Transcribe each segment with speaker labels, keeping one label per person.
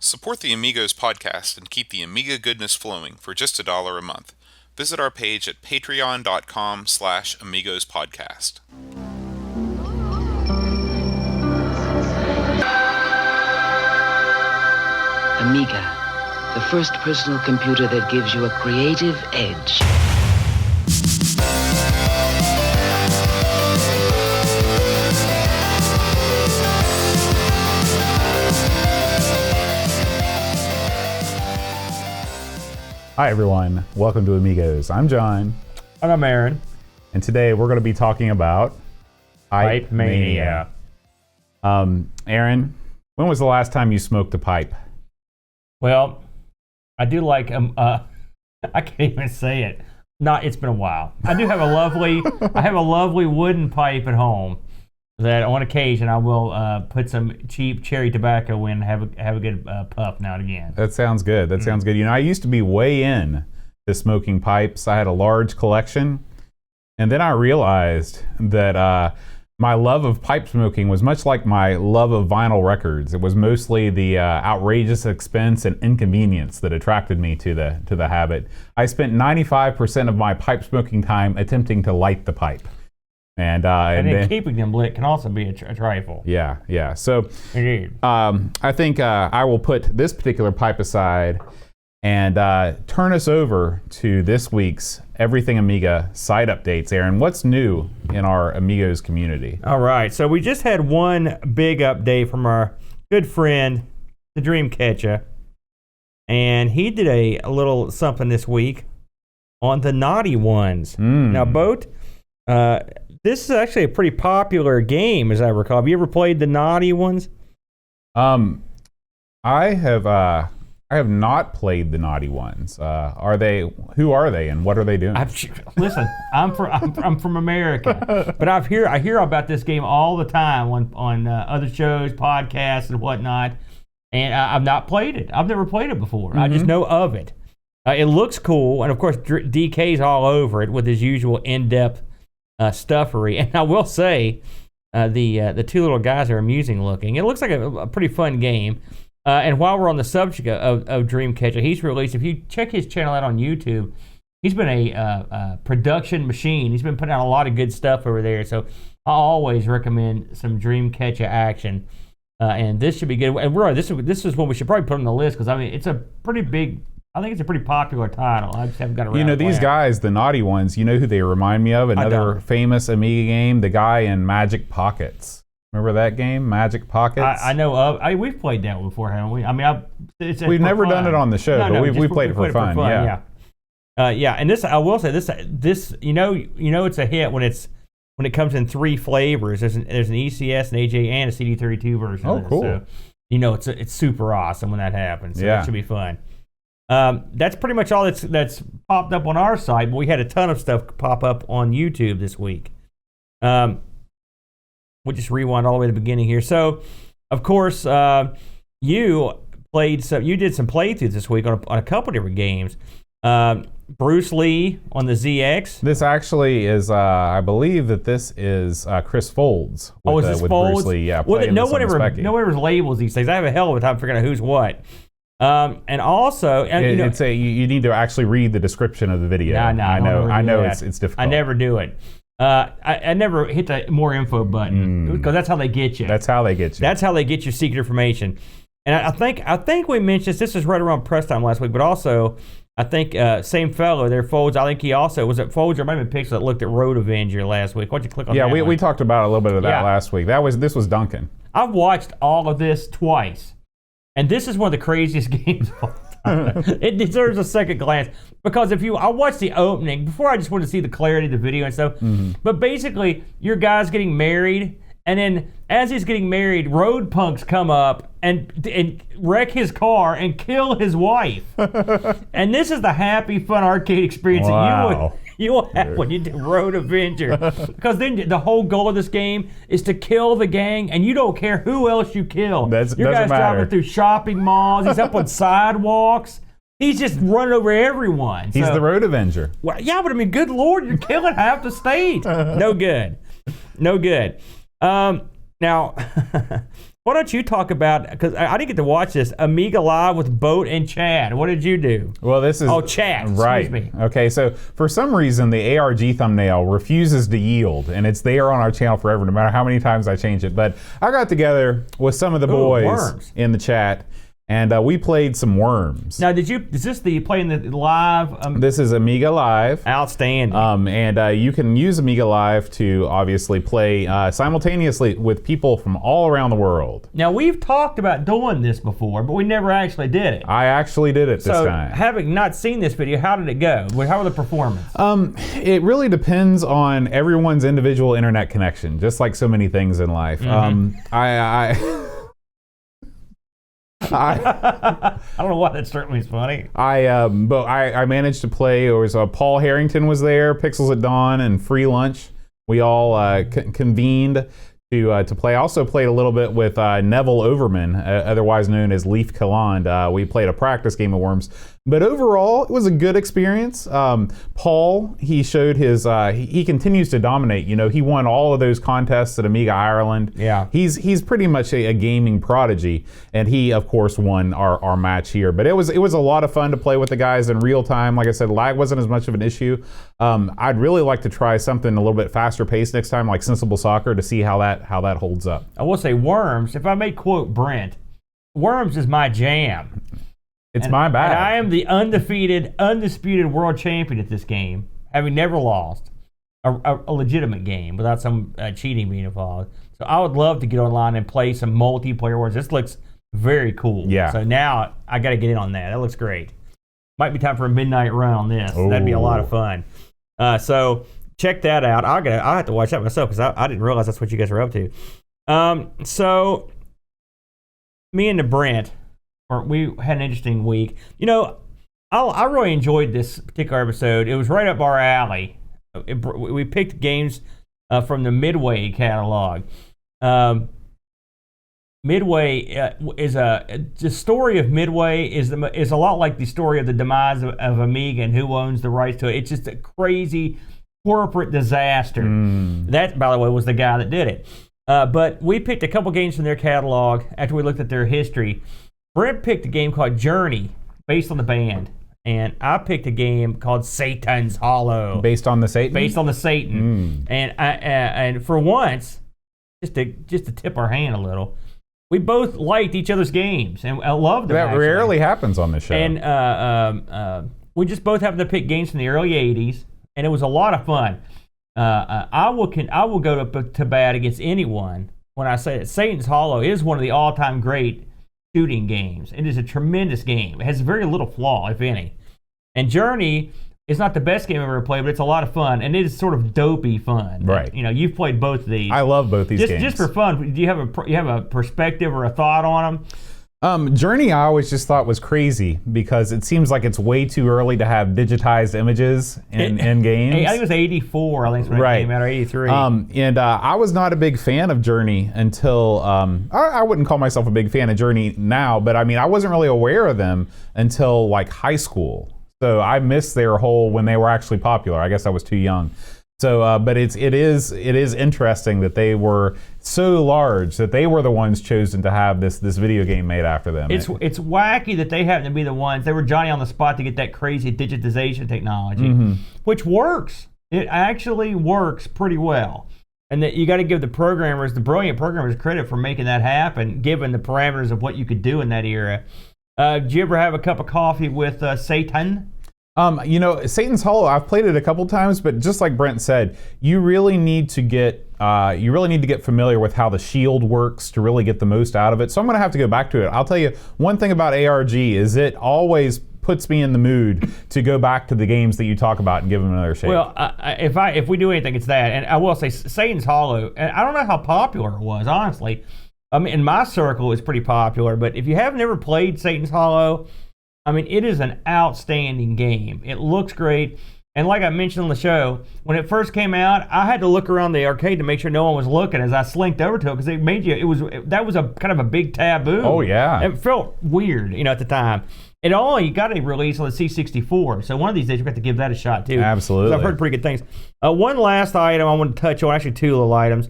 Speaker 1: Support the Amigos podcast and keep the Amiga goodness flowing for just $1 a month. Visit our page at patreon.com/AmigosPodcast.
Speaker 2: Amiga, the first personal computer that gives you a creative edge.
Speaker 3: Hi everyone, welcome to Amigos. I'm John.
Speaker 4: And I'm Aaron.
Speaker 3: And today we're going to be talking about
Speaker 4: Pipe Mania.
Speaker 3: Aaron, when was the last time you smoked a pipe?
Speaker 4: Well, I do like I can't even say it. It's been a while. I do have a lovely wooden pipe at home that on occasion I will put some cheap cherry tobacco in and have a good puff now and again.
Speaker 3: That sounds good. Sounds good. You know, I used to be way in to smoking pipes. I had a large collection. And then I realized that my love of pipe smoking was much like my love of vinyl records. It was mostly the outrageous expense and inconvenience that attracted me to the habit. I spent 95% of my pipe smoking time attempting to light the pipe. And
Speaker 4: then keeping them lit can also be a trifle.
Speaker 3: Yeah. So
Speaker 4: Indeed.
Speaker 3: I think I will put this particular pipe aside and turn us over to this week's Everything Amiga site updates. Aaron, what's new in our Amigos community?
Speaker 4: All right. So we just had one big update from our good friend, the Dreamcatcher. And he did a little something this week on the Naughty Ones. Now, Boat, this is actually a pretty popular game, as I recall. Have you ever played the Naughty Ones?
Speaker 3: I have not played the Naughty Ones. Who are they, and what are they doing?
Speaker 4: Listen, I'm from America, but I hear about this game all the time on other shows, podcasts, and whatnot. And I've not played it. I've never played it before. Mm-hmm. I just know of it. It looks cool, and of course, DK's all over it with his usual in-depth stuffery. And I will say, the two little guys are amusing looking. It looks like a pretty fun game. And while we're on the subject of Dreamcatcher, he's released, if you check his channel out on YouTube, he's been a production machine. He's been putting out a lot of good stuff over there. So I always recommend some Dreamcatcher action. And this should be good. And this is what we should probably put on the list, because I mean, it's a pretty big, I think it's a pretty popular title. I just haven't got around to
Speaker 3: these
Speaker 4: playing
Speaker 3: guys, the Naughty Ones, you know who they remind me of? Another famous Amiga game, the guy in Magic Pockets. Remember that game, Magic Pockets?
Speaker 4: I know of. We've played that one before, haven't we? I mean,
Speaker 3: we've never done it on the show, but we played it for fun.
Speaker 4: Yeah. And this, I will say, this you know it's a hit when it comes in three flavors. There's an ECS, an AJ, and a CD32 version.
Speaker 3: Oh, cool.
Speaker 4: So, it's super awesome when that happens. So it should be fun. That's pretty much all that's popped up on our site, but we had a ton of stuff pop up on YouTube this week. We'll just rewind all the way to the beginning here. So, of course, you did some playthroughs this week on a couple different games. Bruce Lee on the ZX.
Speaker 3: This actually is, I believe that this is Chris Folds.
Speaker 4: Is this Folds?
Speaker 3: Bruce Lee, yeah.
Speaker 4: Well, no one ever labels these things. I have a hell of a time figuring out who's what. And also,
Speaker 3: you need to actually read the description of the video.
Speaker 4: I know
Speaker 3: it's difficult.
Speaker 4: I never do it. I never hit the more info button, because that's how they get you.
Speaker 3: That's how they get
Speaker 4: your secret information. And I think we mentioned this is right around press time last week, but also I think same fellow there, Folds. I think he also was it Folds or maybe Pixel that looked at Road Avenger last week. Why'd you click on that?
Speaker 3: Yeah, we talked about a little bit of that last week. This was Duncan.
Speaker 4: I've watched all of this twice, and this is one of the craziest games of all time. It deserves a second glance, because I watched the opening before. I just wanted to see the clarity of the video and stuff. Mm-hmm. But basically, your guy's getting married, and then as he's getting married, road punks come up and wreck his car and kill his wife. And this is the happy, fun arcade experience that you will have when you do Road Avenger. Because then the whole goal of this game is to kill the gang, and you don't care who else you kill. Your guy's driving through shopping malls. He's up on sidewalks. He's just running over everyone.
Speaker 3: He's the Road Avenger.
Speaker 4: Well, yeah, but I mean, good Lord, you're killing half the state. No good. Now, Why don't you talk about, because I didn't get to watch this, Amiga Live with Boat and Chad. What did you do?
Speaker 3: Well, this is...
Speaker 4: Chad.
Speaker 3: Right.
Speaker 4: Excuse me.
Speaker 3: Okay, so for some reason, the ARG thumbnail refuses to yield, and it's there on our channel forever, no matter how many times I change it. But I got together with some of the boys
Speaker 4: Worms.
Speaker 3: in the chat, and we played some Worms.
Speaker 4: Now, is this the playing the live?
Speaker 3: This is Amiga Live.
Speaker 4: Outstanding.
Speaker 3: And you can use Amiga Live to obviously play simultaneously with people from all around the world.
Speaker 4: Now, we've talked about doing this before, but we never actually did it.
Speaker 3: I actually did it this time.
Speaker 4: So, having not seen this video, how did it go? How were the performance?
Speaker 3: It really depends on everyone's individual internet connection, just like so many things in life.
Speaker 4: I don't know why that struck me as funny.
Speaker 3: But I managed to play. There was Paul Harrington was there, Pixels at Dawn, and Free Lunch. We all convened to play. I also played a little bit with Neville Overman, otherwise known as Leaf Killand. We played a practice game of Worms. But overall, it was a good experience. Paul, he showed his, he continues to dominate. You know, he won all of those contests at Amiga Ireland.
Speaker 4: Yeah.
Speaker 3: He's pretty much a gaming prodigy. And he, of course, won our match here. But it was a lot of fun to play with the guys in real time. Like I said, lag wasn't as much of an issue. I'd really like to try something a little bit faster paced next time, like Sensible Soccer, to see how that holds up.
Speaker 4: I will say Worms, if I may quote Brent, Worms is my jam.
Speaker 3: It's my bad.
Speaker 4: And I am the undisputed world champion at this game, having never lost a legitimate game without some cheating being involved. So I would love to get online and play some multiplayer Worms. This looks very cool.
Speaker 3: Yeah.
Speaker 4: So now I got to get in on that. That looks great. Might be time for a midnight run on this.
Speaker 3: Ooh.
Speaker 4: That'd be a lot of fun. So check that out. I'll have to watch that myself because I didn't realize that's what you guys were up to. So me and the Brent, we had an interesting week. You know, I really enjoyed this particular episode. It was right up our alley. We picked games from the Midway catalog. Midway the story of Midway is a lot like the story of the demise of Amiga and who owns the rights to it. It's just a crazy corporate disaster. That, by the way, was the guy that did it. But we picked a couple games from their catalog after we looked at their history. Brent picked a game called Journey, based on the band. And I picked a game called Satan's Hollow.
Speaker 3: Based on the Satan?
Speaker 4: Based on the Satan. And for once, just to tip our hand a little, we both liked each other's games. And I loved them,
Speaker 3: That
Speaker 4: actually.
Speaker 3: rarely happens on this show.
Speaker 4: And we just both happened to pick games from the early 80s. And it was a lot of fun. I will go to bat against anyone when I say that Satan's Hollow is one of the all-time great shooting games. It is a tremendous game. It has very little flaw, if any. And Journey is not the best game I've ever played, but it's a lot of fun, and it is sort of dopey fun.
Speaker 3: Right.
Speaker 4: You know, you've played both of these.
Speaker 3: I love both these games.
Speaker 4: Just for fun, do you have a perspective or a thought on them?
Speaker 3: Journey I always just thought was crazy because it seems like it's way too early to have digitized images in games.
Speaker 4: I think it was 84, I think, when it came out, or 83.
Speaker 3: I was not a big fan of Journey until, I wouldn't call myself a big fan of Journey now, but I mean, I wasn't really aware of them until like high school. So I missed their whole, when they were actually popular. I guess I was too young. So, but it is interesting that they were so large that they were the ones chosen to have this video game made after them.
Speaker 4: It's wacky that they happen to be the ones. They were Johnny on the spot to get that crazy digitization technology, which works. It actually works pretty well, and that you got to give the brilliant programmers, credit for making that happen, given the parameters of what you could do in that era. Did you ever have a cup of coffee with Satan?
Speaker 3: You know, Satan's Hollow, I've played it a couple times, but just like Brent said, you really need to get familiar with how the shield works to really get the most out of it. So I'm going to have to go back to it. I'll tell you, one thing about ARG is it always puts me in the mood to go back to the games that you talk about and give them another shake.
Speaker 4: Well, if we do anything, it's that. And I will say, Satan's Hollow, and I don't know how popular it was, honestly. I mean, in my circle, it's pretty popular, but if you have never played Satan's Hollow, I mean, it is an outstanding game. It looks great. And like I mentioned on the show, when it first came out, I had to look around the arcade to make sure no one was looking as I slinked over to it, because that was a kind of a big taboo.
Speaker 3: Oh, yeah.
Speaker 4: It felt weird, at the time. It only got a release on the C64, so one of these days we're going to give that a shot too.
Speaker 3: Absolutely.
Speaker 4: I've heard pretty good things. One last item I want to touch on, actually two little items.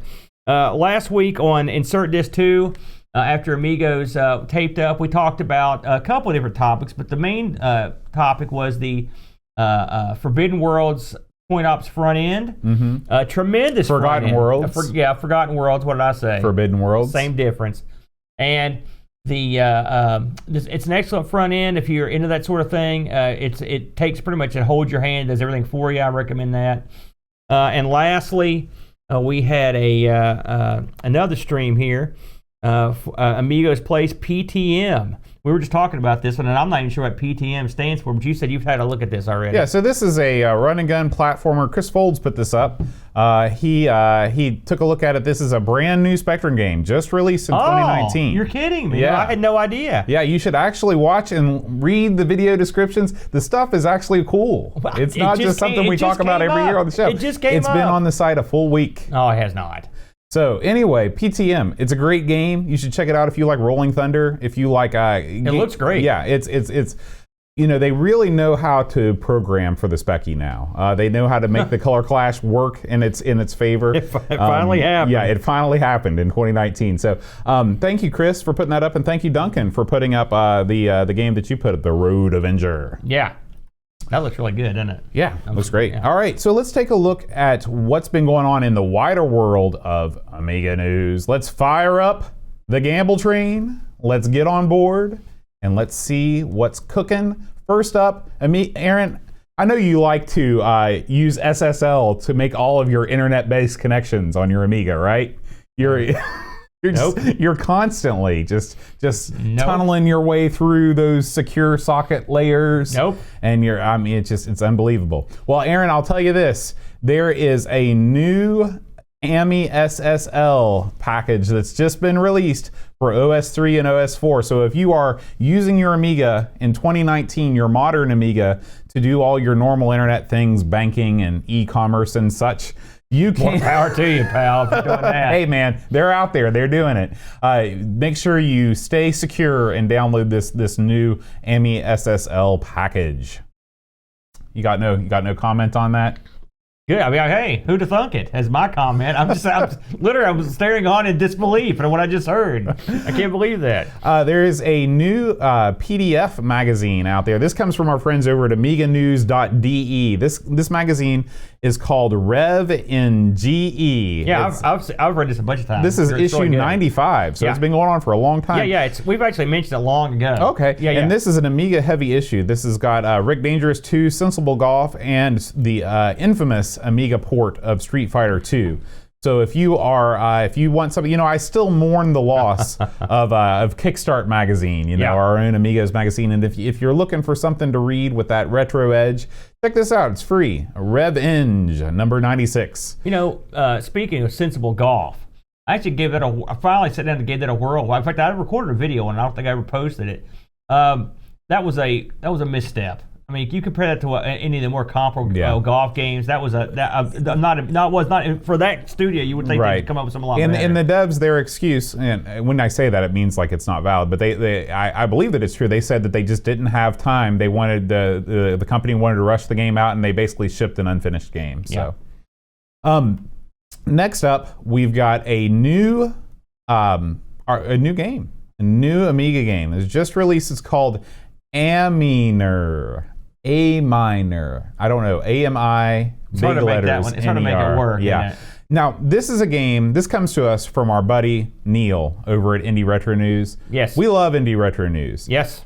Speaker 4: Last week on Insert Disc 2, after Amigos taped up, we talked about a couple of different topics, but the main topic was the Forbidden Worlds Point Ops front end. Tremendous
Speaker 3: Forgotten
Speaker 4: front end.
Speaker 3: Worlds.
Speaker 4: Forgotten Worlds. What did I say?
Speaker 3: Forbidden Worlds.
Speaker 4: Same difference. And the it's an excellent front end if you're into that sort of thing. It takes pretty much, it holds your hand, does everything for you. I recommend that. And lastly, we had another stream here. Amigos Place PTM. We were just talking about this one, and I'm not even sure what PTM stands for, but you said you've had a look at this already.
Speaker 3: Yeah, so this is a run and gun platformer. Chris Folds put this up. He took a look at it. This is a brand new Spectrum game, just released in 2019.
Speaker 4: You're kidding me.
Speaker 3: Yeah.
Speaker 4: I had no idea.
Speaker 3: Yeah, you should actually watch and read the video descriptions. The stuff is actually cool. It's not just something we talk about every year on the show.
Speaker 4: It just came up.
Speaker 3: It's been on the site a full week.
Speaker 4: Oh, it has not.
Speaker 3: So anyway, PTM, it's a great game. You should check it out if you like Rolling Thunder. If you like,
Speaker 4: it looks great.
Speaker 3: Yeah, it's they really know how to program for the Specky now. They know how to make the color clash work in its favor.
Speaker 4: It finally happened.
Speaker 3: Yeah, it finally happened in 2019. So thank you, Chris, for putting that up, and thank you, Duncan, for putting up the game that you put up, The Road Avenger.
Speaker 4: Yeah. That looks really good, doesn't it?
Speaker 3: Yeah, looks great.
Speaker 4: Yeah.
Speaker 3: All right, so let's take a look at what's been going on in the wider world of Amiga news. Let's fire up the gamble train. Let's get on board, and let's see what's cooking. First up, Aaron, I know you like to use SSL to make all of your internet-based connections on your Amiga, right? You're constantly just tunneling your way through those secure socket layers. And it's unbelievable. Well, Aaron, I'll tell you this. There is a new AMI SSL package that's just been released for OS 3 and OS 4. So if you are using your Amiga in 2019, your modern Amiga, to do all your normal internet things, banking and e-commerce and such, you can.
Speaker 4: More power to you, pal, for doing that.
Speaker 3: Hey, man, they're out there. They're doing it. Make sure you stay secure and download this new AMI SSL package. You got no comment on that?
Speaker 4: Good. I mean, hey, who'd have thunk it? As my comment, I was staring on in disbelief at what I just heard. I can't believe that.
Speaker 3: There is a new PDF magazine out there. This comes from our friends over at AmigaNews.de. This magazine is called Rev in GE.
Speaker 4: Yeah, I've read this a bunch of times.
Speaker 3: This is issue 95, so it's been going on for a long time.
Speaker 4: Yeah. We've actually mentioned it long ago.
Speaker 3: Okay. Yeah. And this is an Amiga heavy issue. This has got Rick Dangerous 2, Sensible Golf, and the infamous Amiga port of Street Fighter 2. So if you want something, I still mourn the loss of Kickstart magazine, our own Amigos magazine. And if you're looking for something to read with that retro edge, check this out. It's free. Revenge, number 96.
Speaker 4: Speaking of Sensible Golf, I actually I finally sat down and gave that a whirl. In fact, I recorded a video and I don't think I ever posted it. That was a misstep. I mean, you compare that to any of the more comparable golf games. That was not for that studio. You would think they'd come up with something along.
Speaker 3: And the devs, their excuse, and when I say that, it means like it's not valid. But I believe that it's true. They said that they just didn't have time. They wanted the company wanted to rush the game out, and they basically shipped an unfinished game. So, next up, we've got a new game, a new Amiga game. It's just released. It's called Aminor. A minor. I don't know. AMI.
Speaker 4: It's hard to make that one. It's hard to make it work.
Speaker 3: Yeah. Now, this is a game. This comes to us from our buddy Neil over at Indie Retro News.
Speaker 4: Yes.
Speaker 3: We love Indie Retro News.
Speaker 4: Yes.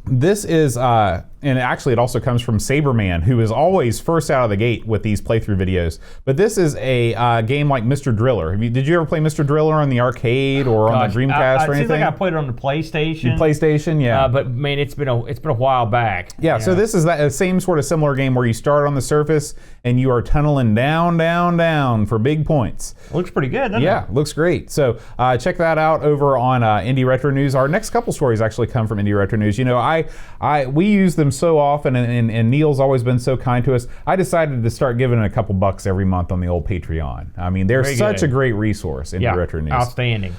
Speaker 3: This is, and actually it also comes from Saberman, who is always first out of the gate with these playthrough videos. But this is a game like Mr. Driller. Did you ever play Mr. Driller on the arcade or on the Dreamcast or anything?
Speaker 4: It seems like I played it on the PlayStation.
Speaker 3: PlayStation, yeah.
Speaker 4: But man, it's been a while back.
Speaker 3: Yeah. So this is that same sort of similar game where you start on the surface and you are tunneling down for big points.
Speaker 4: It looks pretty good, doesn't it?
Speaker 3: Yeah, looks great. So check that out over on Indie Retro News. Our next couple stories actually come from Indie Retro News. We use them so often, and Neil's always been so kind to us. I decided to start giving a couple bucks every month on the old Patreon. I mean, they're such a great resource, Indie Retro News.
Speaker 4: Outstanding.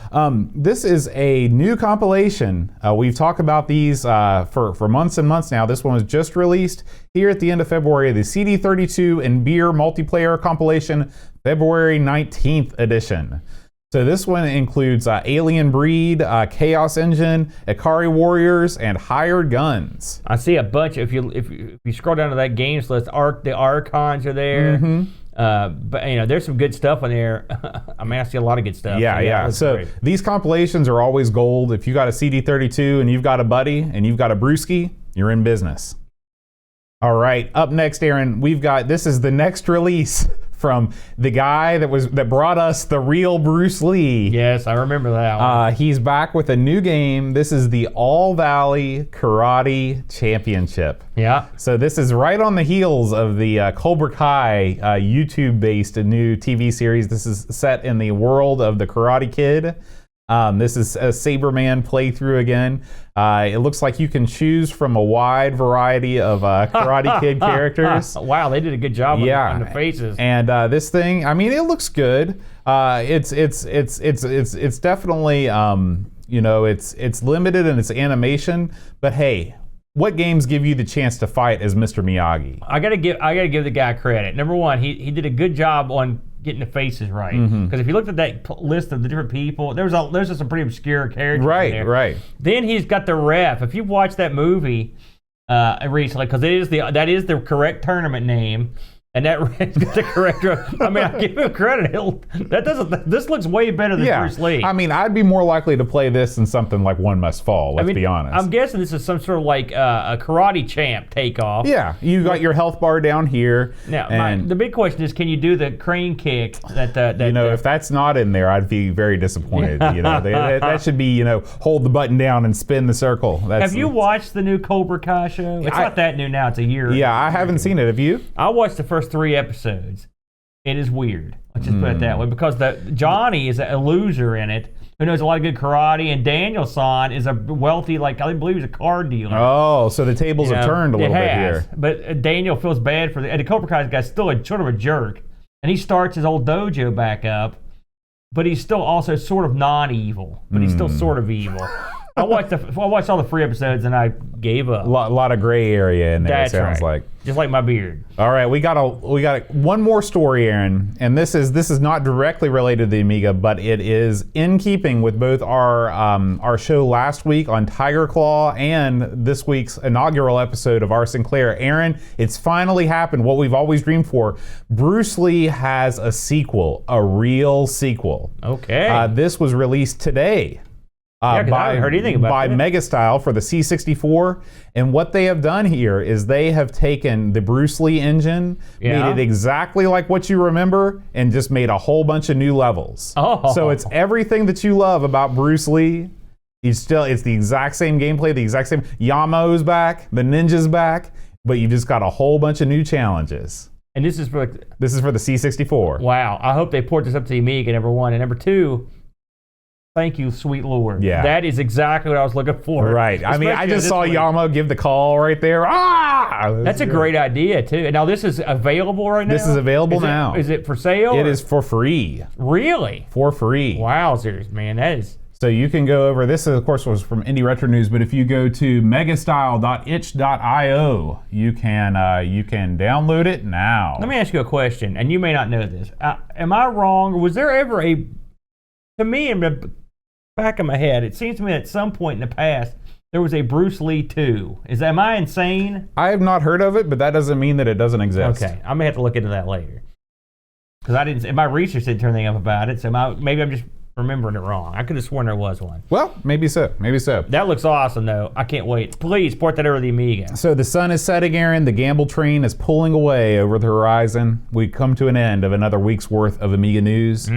Speaker 3: This is a new compilation. We've talked about these for months and months now. This one was just released here at the end of February, the CD32 and Beer multiplayer compilation, February 19th edition. So this one includes Alien Breed, Chaos Engine, Ikari Warriors, and Hired Guns.
Speaker 4: I see a bunch. If you scroll down to that games list, the Archons are there. But there's some good stuff on there. I mean, I see a lot of good stuff.
Speaker 3: Yeah. So
Speaker 4: great.
Speaker 3: these compilations are always gold. If you got a CD32 and you've got a buddy and you've got a brewski, you're in business. All right, up next, Aaron, this is the next release from the guy that brought us the real Bruce Lee.
Speaker 4: Yes, I remember that one.
Speaker 3: He's back with a new game. This is the All Valley Karate Championship.
Speaker 4: Yeah.
Speaker 3: So this is right on the heels of the Cobra Kai YouTube-based new TV series. This is set in the world of the Karate Kid. This is a Saberman playthrough again. It looks like you can choose from a wide variety of Karate Kid characters.
Speaker 4: Wow, they did a good job on the faces.
Speaker 3: And this thing, I mean, it looks good. It's definitely it's limited in its animation, but hey, what games give you the chance to fight as Mr. Miyagi?
Speaker 4: I gotta give the guy credit. Number one, he did a good job on getting the faces right. Because if you looked at that list of the different people, there's just some pretty obscure characters.
Speaker 3: Right.
Speaker 4: Then he's got the ref. If you've watched that movie recently, because that is the correct tournament name. And that ref's got the correct. I mean, I give him credit. This looks way better than Bruce Lee.
Speaker 3: I mean, I'd be more likely to play this than something like One Must Fall. Let's be honest.
Speaker 4: I'm guessing this is some sort of like a karate champ takeoff.
Speaker 3: Yeah, you got your health bar down here.
Speaker 4: Now, the big question is, can you do the crane kick?
Speaker 3: If that's not in there, I'd be very disappointed. That should be hold the button down and spin the circle.
Speaker 4: Have you watched the new Cobra Kai show? It's not that new now. It's a year.
Speaker 3: Yeah, I haven't seen it. Have you?
Speaker 4: I watched the first 3 episodes. It is weird. Let's just put it that way, because Johnny is a loser in it who knows a lot of good karate, and Daniel-san is a wealthy, I believe he's a car dealer.
Speaker 3: Oh, so the tables have turned a little bit here.
Speaker 4: But Daniel feels bad for the Cobra Kai guy's still sort of a jerk, and he starts his old dojo back up, but he's still also sort of non-evil, but he's still sort of evil. I watched all the 3 episodes and I gave up.
Speaker 3: A lot of gray area in there.
Speaker 4: That's
Speaker 3: sounds
Speaker 4: right.
Speaker 3: like.
Speaker 4: Just like my beard.
Speaker 3: All right, we got one more story, Aaron, and this is not directly related to the Amiga, but it is in keeping with both our show last week on Tiger Claw and this week's inaugural episode of our Sinclair. Aaron, it's finally happened. What we've always dreamed for. Bruce Lee has a sequel, a real sequel.
Speaker 4: Okay.
Speaker 3: This was released today.
Speaker 4: I haven't heard anything about it.
Speaker 3: Megastyle for the C64. And what they have done here is they have taken the Bruce Lee engine, made it exactly like what you remember, and just made a whole bunch of new levels.
Speaker 4: Oh.
Speaker 3: So it's everything that you love about Bruce Lee. It's the exact same gameplay, the exact same. Yamo's back, the ninja's back, but you just got a whole bunch of new challenges.
Speaker 4: And this is for
Speaker 3: the C64.
Speaker 4: Wow. I hope they port this up to the Amiga, number one. And number two, thank you, sweet Lord.
Speaker 3: Yeah.
Speaker 4: That is exactly what I was looking for.
Speaker 3: Right. I mean, I just saw Yamo give the call right there.
Speaker 4: That's a great idea, too. And now this is available right now?
Speaker 3: This is available now.
Speaker 4: Is it for sale?
Speaker 3: It is for free.
Speaker 4: Really?
Speaker 3: For free.
Speaker 4: Wowzers, man. That is...
Speaker 3: So you can go over, this of course was from Indie Retro News, but if you go to megastyle.itch.io, you can download it now.
Speaker 4: Let me ask you a question, and you may not know this. Am I wrong, or was there ever to me in the back of my head, it seems to me at some point in the past, there was a Bruce Lee 2. Am I insane?
Speaker 3: I have not heard of it, but that doesn't mean that it doesn't exist.
Speaker 4: Okay, I may have to look into that later. Because my research didn't turn anything up about it, so maybe I'm just remembering it wrong. I could have sworn there was one.
Speaker 3: Well, maybe so.
Speaker 4: That looks awesome, though. I can't wait. Please port that over to the Amiga.
Speaker 3: So the sun is setting, Aaron. The gamble train is pulling away over the horizon. We come to an end of another week's worth of Amiga news.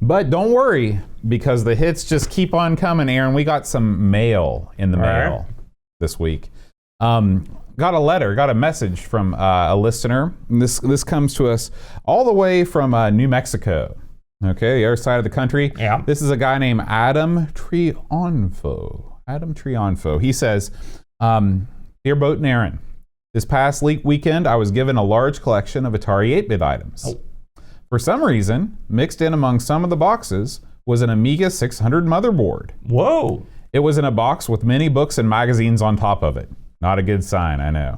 Speaker 3: But don't worry, because the hits just keep on coming, Aaron. We got some mail in the mail this week. Got a message from a listener. And this comes to us all the way from New Mexico. Okay, the other side of the country.
Speaker 4: Yeah.
Speaker 3: This is a guy named Adam Triunfo. He says, Dear Boat and Aaron, this past weekend I was given a large collection of Atari 8-bit items. Oh. For some reason, mixed in among some of the boxes was an Amiga 600 motherboard.
Speaker 4: Whoa.
Speaker 3: It was in a box with many books and magazines on top of it. Not a good sign, I know.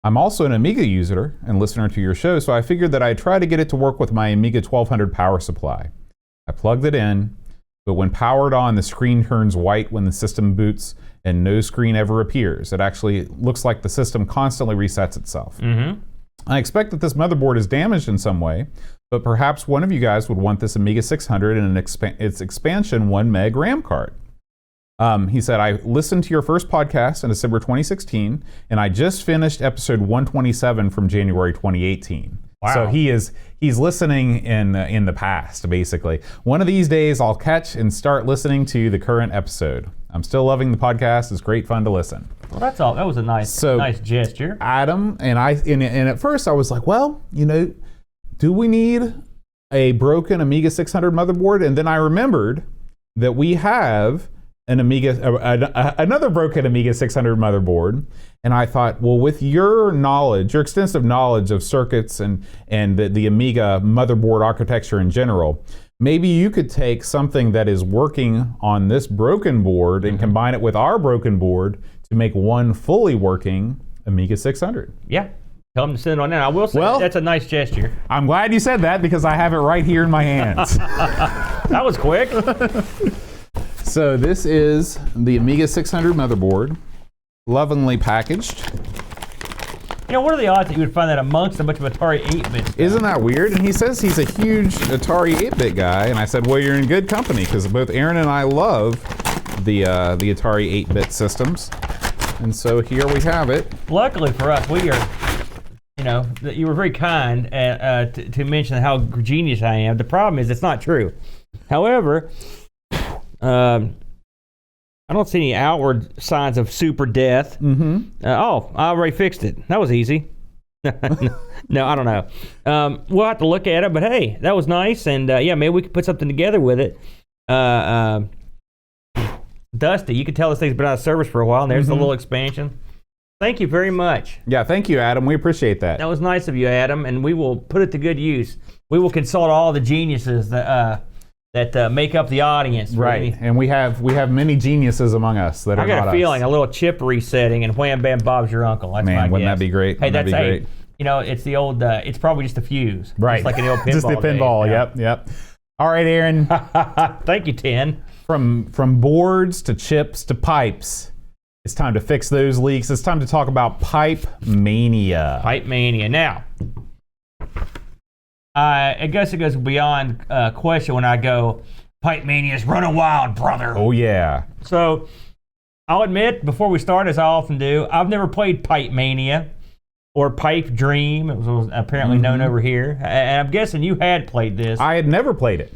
Speaker 3: I'm also an Amiga user and listener to your show, so I figured that I'd try to get it to work with my Amiga 1200 power supply. I plugged it in, but when powered on, the screen turns white when the system boots and no screen ever appears. It actually looks like the system constantly resets itself. I expect that this motherboard is damaged in some way, but perhaps one of you guys would want this Amiga 600 and its expansion 1 meg RAM card. He said, I listened to your first podcast in December 2016, and I just finished episode 127 from January 2018.
Speaker 4: Wow.
Speaker 3: So he's listening in the past, basically. One of these days, I'll catch and start listening to the current episode. I'm still loving the podcast. It's great fun to listen.
Speaker 4: Well, that's all. That was a nice gesture.
Speaker 3: Adam and at first I was like, well, do we need a broken Amiga 600 motherboard? And then I remembered that we have an another broken Amiga 600 motherboard, and I thought, well, with your extensive knowledge of circuits and the Amiga motherboard architecture in general, maybe you could take something that is working on this broken board and combine it with our broken board to make one fully working Amiga 600.
Speaker 4: Yeah. Tell them to send it on now. I will say that's a nice gesture.
Speaker 3: I'm glad you said that because I have it right here in my hands.
Speaker 4: That was quick.
Speaker 3: So this is the Amiga 600 motherboard, lovingly packaged.
Speaker 4: What are the odds that you would find that amongst a bunch of Atari 8-bits?
Speaker 3: Isn't that weird? And he says he's a huge Atari 8-bit guy, and I said, well, you're in good company because both Aaron and I love the Atari 8-bit systems. And so here we have it. Luckily
Speaker 4: for us, we are, you were very kind to mention how genius I am. The problem is it's not true. However, I don't see any outward signs of super death. I already fixed it. That was easy. No, I don't know. We'll have to look at it, but hey, that was nice. And maybe we could put something together with it. Dusty, you can tell this thing's been out of service for a while, and there's the little expansion. Thank you very much.
Speaker 3: Yeah, thank you, Adam. We appreciate that.
Speaker 4: That was nice of you, Adam, and we will put it to good use. We will consult all the geniuses that make up the audience.
Speaker 3: Right, and we have many geniuses among us that are not us.
Speaker 4: I got a feeling a little chip resetting and wham bam Bob's your uncle. That's
Speaker 3: Man,
Speaker 4: my
Speaker 3: wouldn't
Speaker 4: guess.
Speaker 3: that be great?
Speaker 4: Hey,
Speaker 3: wouldn't that be great?
Speaker 4: It's the old. It's probably just a fuse.
Speaker 3: Right,
Speaker 4: just like an old pinball.
Speaker 3: Just the pinball. Yep. All right, Aaron.
Speaker 4: Thank you, Tin.
Speaker 3: From boards to chips to pipes, it's time to fix those leaks. It's time to talk about Pipe Mania.
Speaker 4: Pipe Mania. Now, I guess it goes beyond question when I go, Pipe Mania's running wild, brother.
Speaker 3: Oh, yeah.
Speaker 4: So, I'll admit, before we start, as I often do, I've never played Pipe Mania or Pipe Dream. It was apparently known over here. And I'm guessing you had played this.
Speaker 3: I had never played it.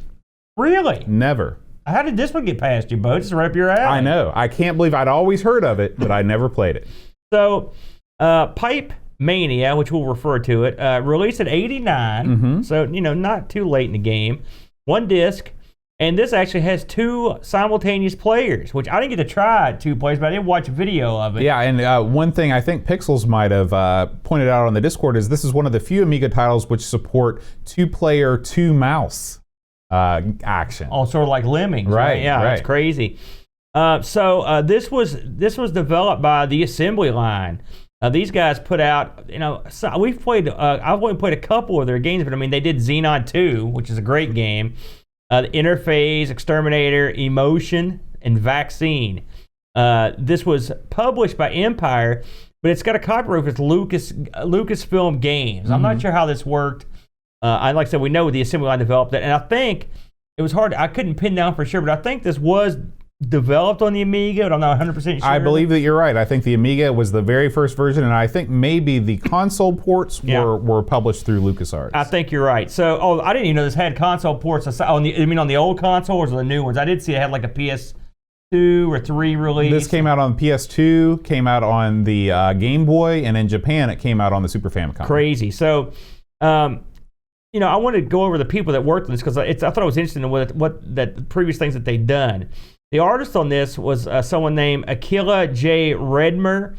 Speaker 4: Really?
Speaker 3: Never.
Speaker 4: How did this one get past you, Bo? It's right up your alley.
Speaker 3: I know. I can't believe I'd always heard of it, but I never played it.
Speaker 4: So, Pipe Mania, which we'll refer to it, released in '89, so not too late in the game. One disc, and this actually has 2 simultaneous players, which I didn't get to try 2 players, but I did watch a video of it.
Speaker 3: Yeah, and one thing I think Pixels might have pointed out on the Discord is this is one of the few Amiga titles which support 2-player, 2-mouse action.
Speaker 4: Oh, sort of like Lemmings, right? Yeah,
Speaker 3: right.
Speaker 4: That's crazy. So this was developed by the assembly line. These guys put out, we've played. I've only played a couple of their games, but I mean they did Xenon 2, which is a great game. The Interphase, Exterminator, Emotion, and Vaccine. This was published by Empire, but it's got a copyright with Lucasfilm Games. I'm not sure how this worked. Like I said, we know the assembly line developed it, and I think it was hard. I couldn't pin down for sure, but I think this was developed on the Amiga, but I'm not 100% sure.
Speaker 3: I believe that you're right. I think the Amiga was the very first version, and I think maybe the console ports were published through LucasArts.
Speaker 4: I think you're right. So, I didn't even know this had console ports. On the old consoles or the new ones? I did see it had like a PS2 or 3 release.
Speaker 3: This came out on PS2, came out on the Game Boy, and in Japan it came out on the Super Famicom.
Speaker 4: Crazy. So, I wanted to go over the people that worked on this because I thought it was interesting what the previous things that they'd done. The artist on this was someone named Akila J. Redmer,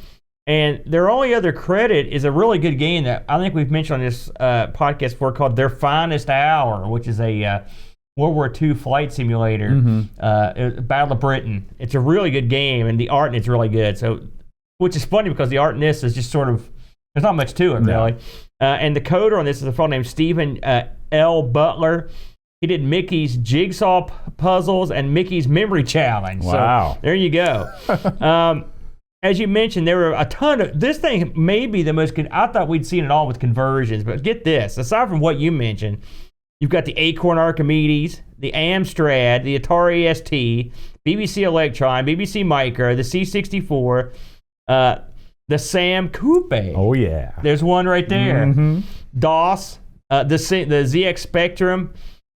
Speaker 4: and their only other credit is a really good game that I think we've mentioned on this podcast before called Their Finest Hour, which is a World War II flight simulator, Battle of Britain. It's a really good game, and the art in it's really good. So, which is funny because the art in this is just sort of, there's not much to it, really. And the coder on this is a fellow named Stephen L. Butler. He did Mickey's Jigsaw Puzzles and Mickey's Memory Challenge.
Speaker 3: Wow.
Speaker 4: So there you go. As you mentioned, there were a ton of... This thing may be the most... I thought we'd seen it all with conversions, but get this. Aside from what you mentioned, you've got the Acorn Archimedes, the Amstrad, the Atari ST, BBC Electron, BBC Micro, the C64, the Sam Coupe.
Speaker 3: Oh, yeah.
Speaker 4: There's one right there.
Speaker 3: Mm-hmm.
Speaker 4: DOS, the ZX Spectrum,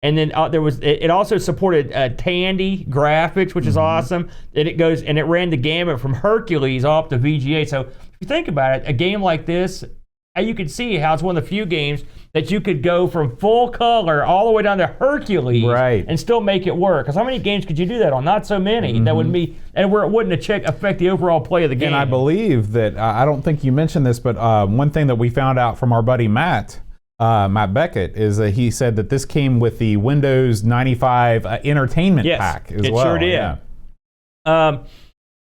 Speaker 4: and then it also supported Tandy graphics, which is awesome. And it ran the gamut from Hercules off to VGA. So if you think about it, a game like this, you can see how it's one of the few games that you could go from full color all the way down to Hercules,
Speaker 3: right,
Speaker 4: and still make it work. Because how many games could you do that on? Not so many. That would be, and where it wouldn't affect the overall play of the game.
Speaker 3: And I believe that I don't think you mentioned this, but one thing that we found out from our buddy Matt Beckett is that he said that this came with the Windows 95 entertainment pack as well.
Speaker 4: Sure did. Yeah.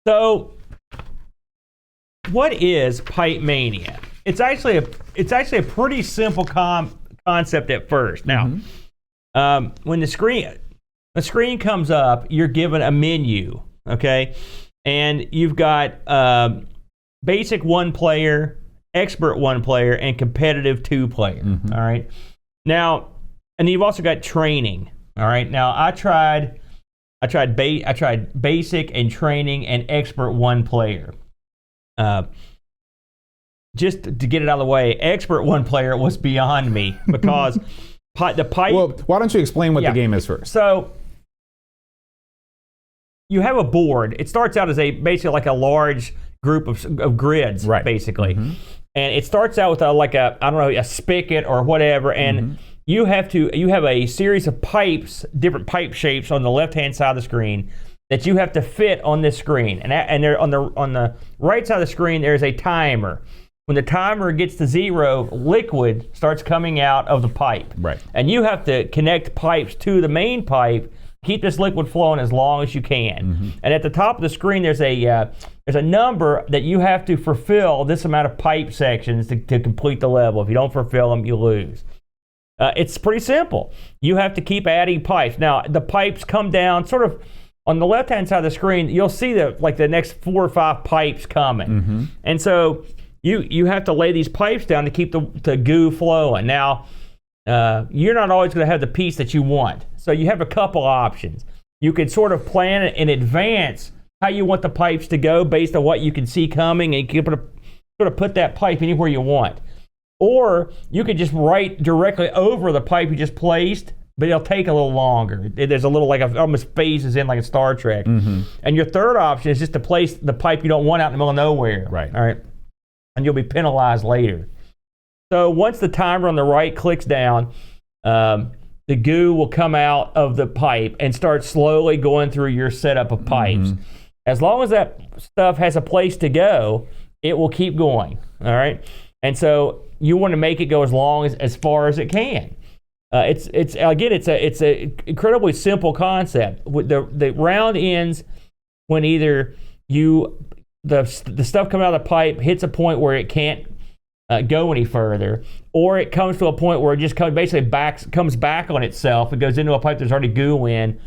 Speaker 4: So, what is Pipe Mania? It's actually a pretty simple concept at first. Now, when the screen comes up, you're given a menu, okay, and you've got basic 1-player, expert 1-player, and competitive 2-player. All right. Now, and you've also got training. All right. Now, I tried basic and training and expert 1-player. Just to get it out of the way, expert 1-player was beyond me because the pipe.
Speaker 3: Well, why don't you explain what the game is first?
Speaker 4: So you have a board. It starts out as basically like a large group of grids, basically, and it starts out with a spigot or whatever, and you have a series of pipes, different pipe shapes on the left-hand side of the screen that you have to fit on this screen, and they're on the right side of the screen. There's a timer. When the timer gets to 0, liquid starts coming out of the pipe.
Speaker 3: Right.
Speaker 4: And you have to connect pipes to the main pipe, keep this liquid flowing as long as you can. And at the top of the screen, there's a number that you have to fulfill this amount of pipe sections to complete the level. If you don't fulfill them, you lose. It's pretty simple. You have to keep adding pipes. Now, the pipes come down sort of on the left-hand side of the screen. You'll see the next 4 or 5 pipes coming. And so you have to lay these pipes down to keep the goo flowing. Now, you're not always going to have the piece that you want. So you have a couple options. You could sort of plan it in advance how you want the pipes to go based on what you can see coming, and you can sort of put that pipe anywhere you want. Or you could just write directly over the pipe you just placed, but it'll take a little longer. There's a little almost phases in like a Star Trek. And your third option is just to place the pipe you don't want out in the middle of nowhere.
Speaker 3: Right.
Speaker 4: All right. And you'll be penalized later. So once the timer on the right clicks down, the goo will come out of the pipe and start slowly going through your setup of pipes. As long as that stuff has a place to go, it will keep going. All right. And so you want to make it go as far as it can. It's a incredibly simple concept. The round ends when either the stuff coming out of the pipe hits a point where it can't go any further, or it comes to a point where it just comes back on itself. It goes into a pipe there's already goo in,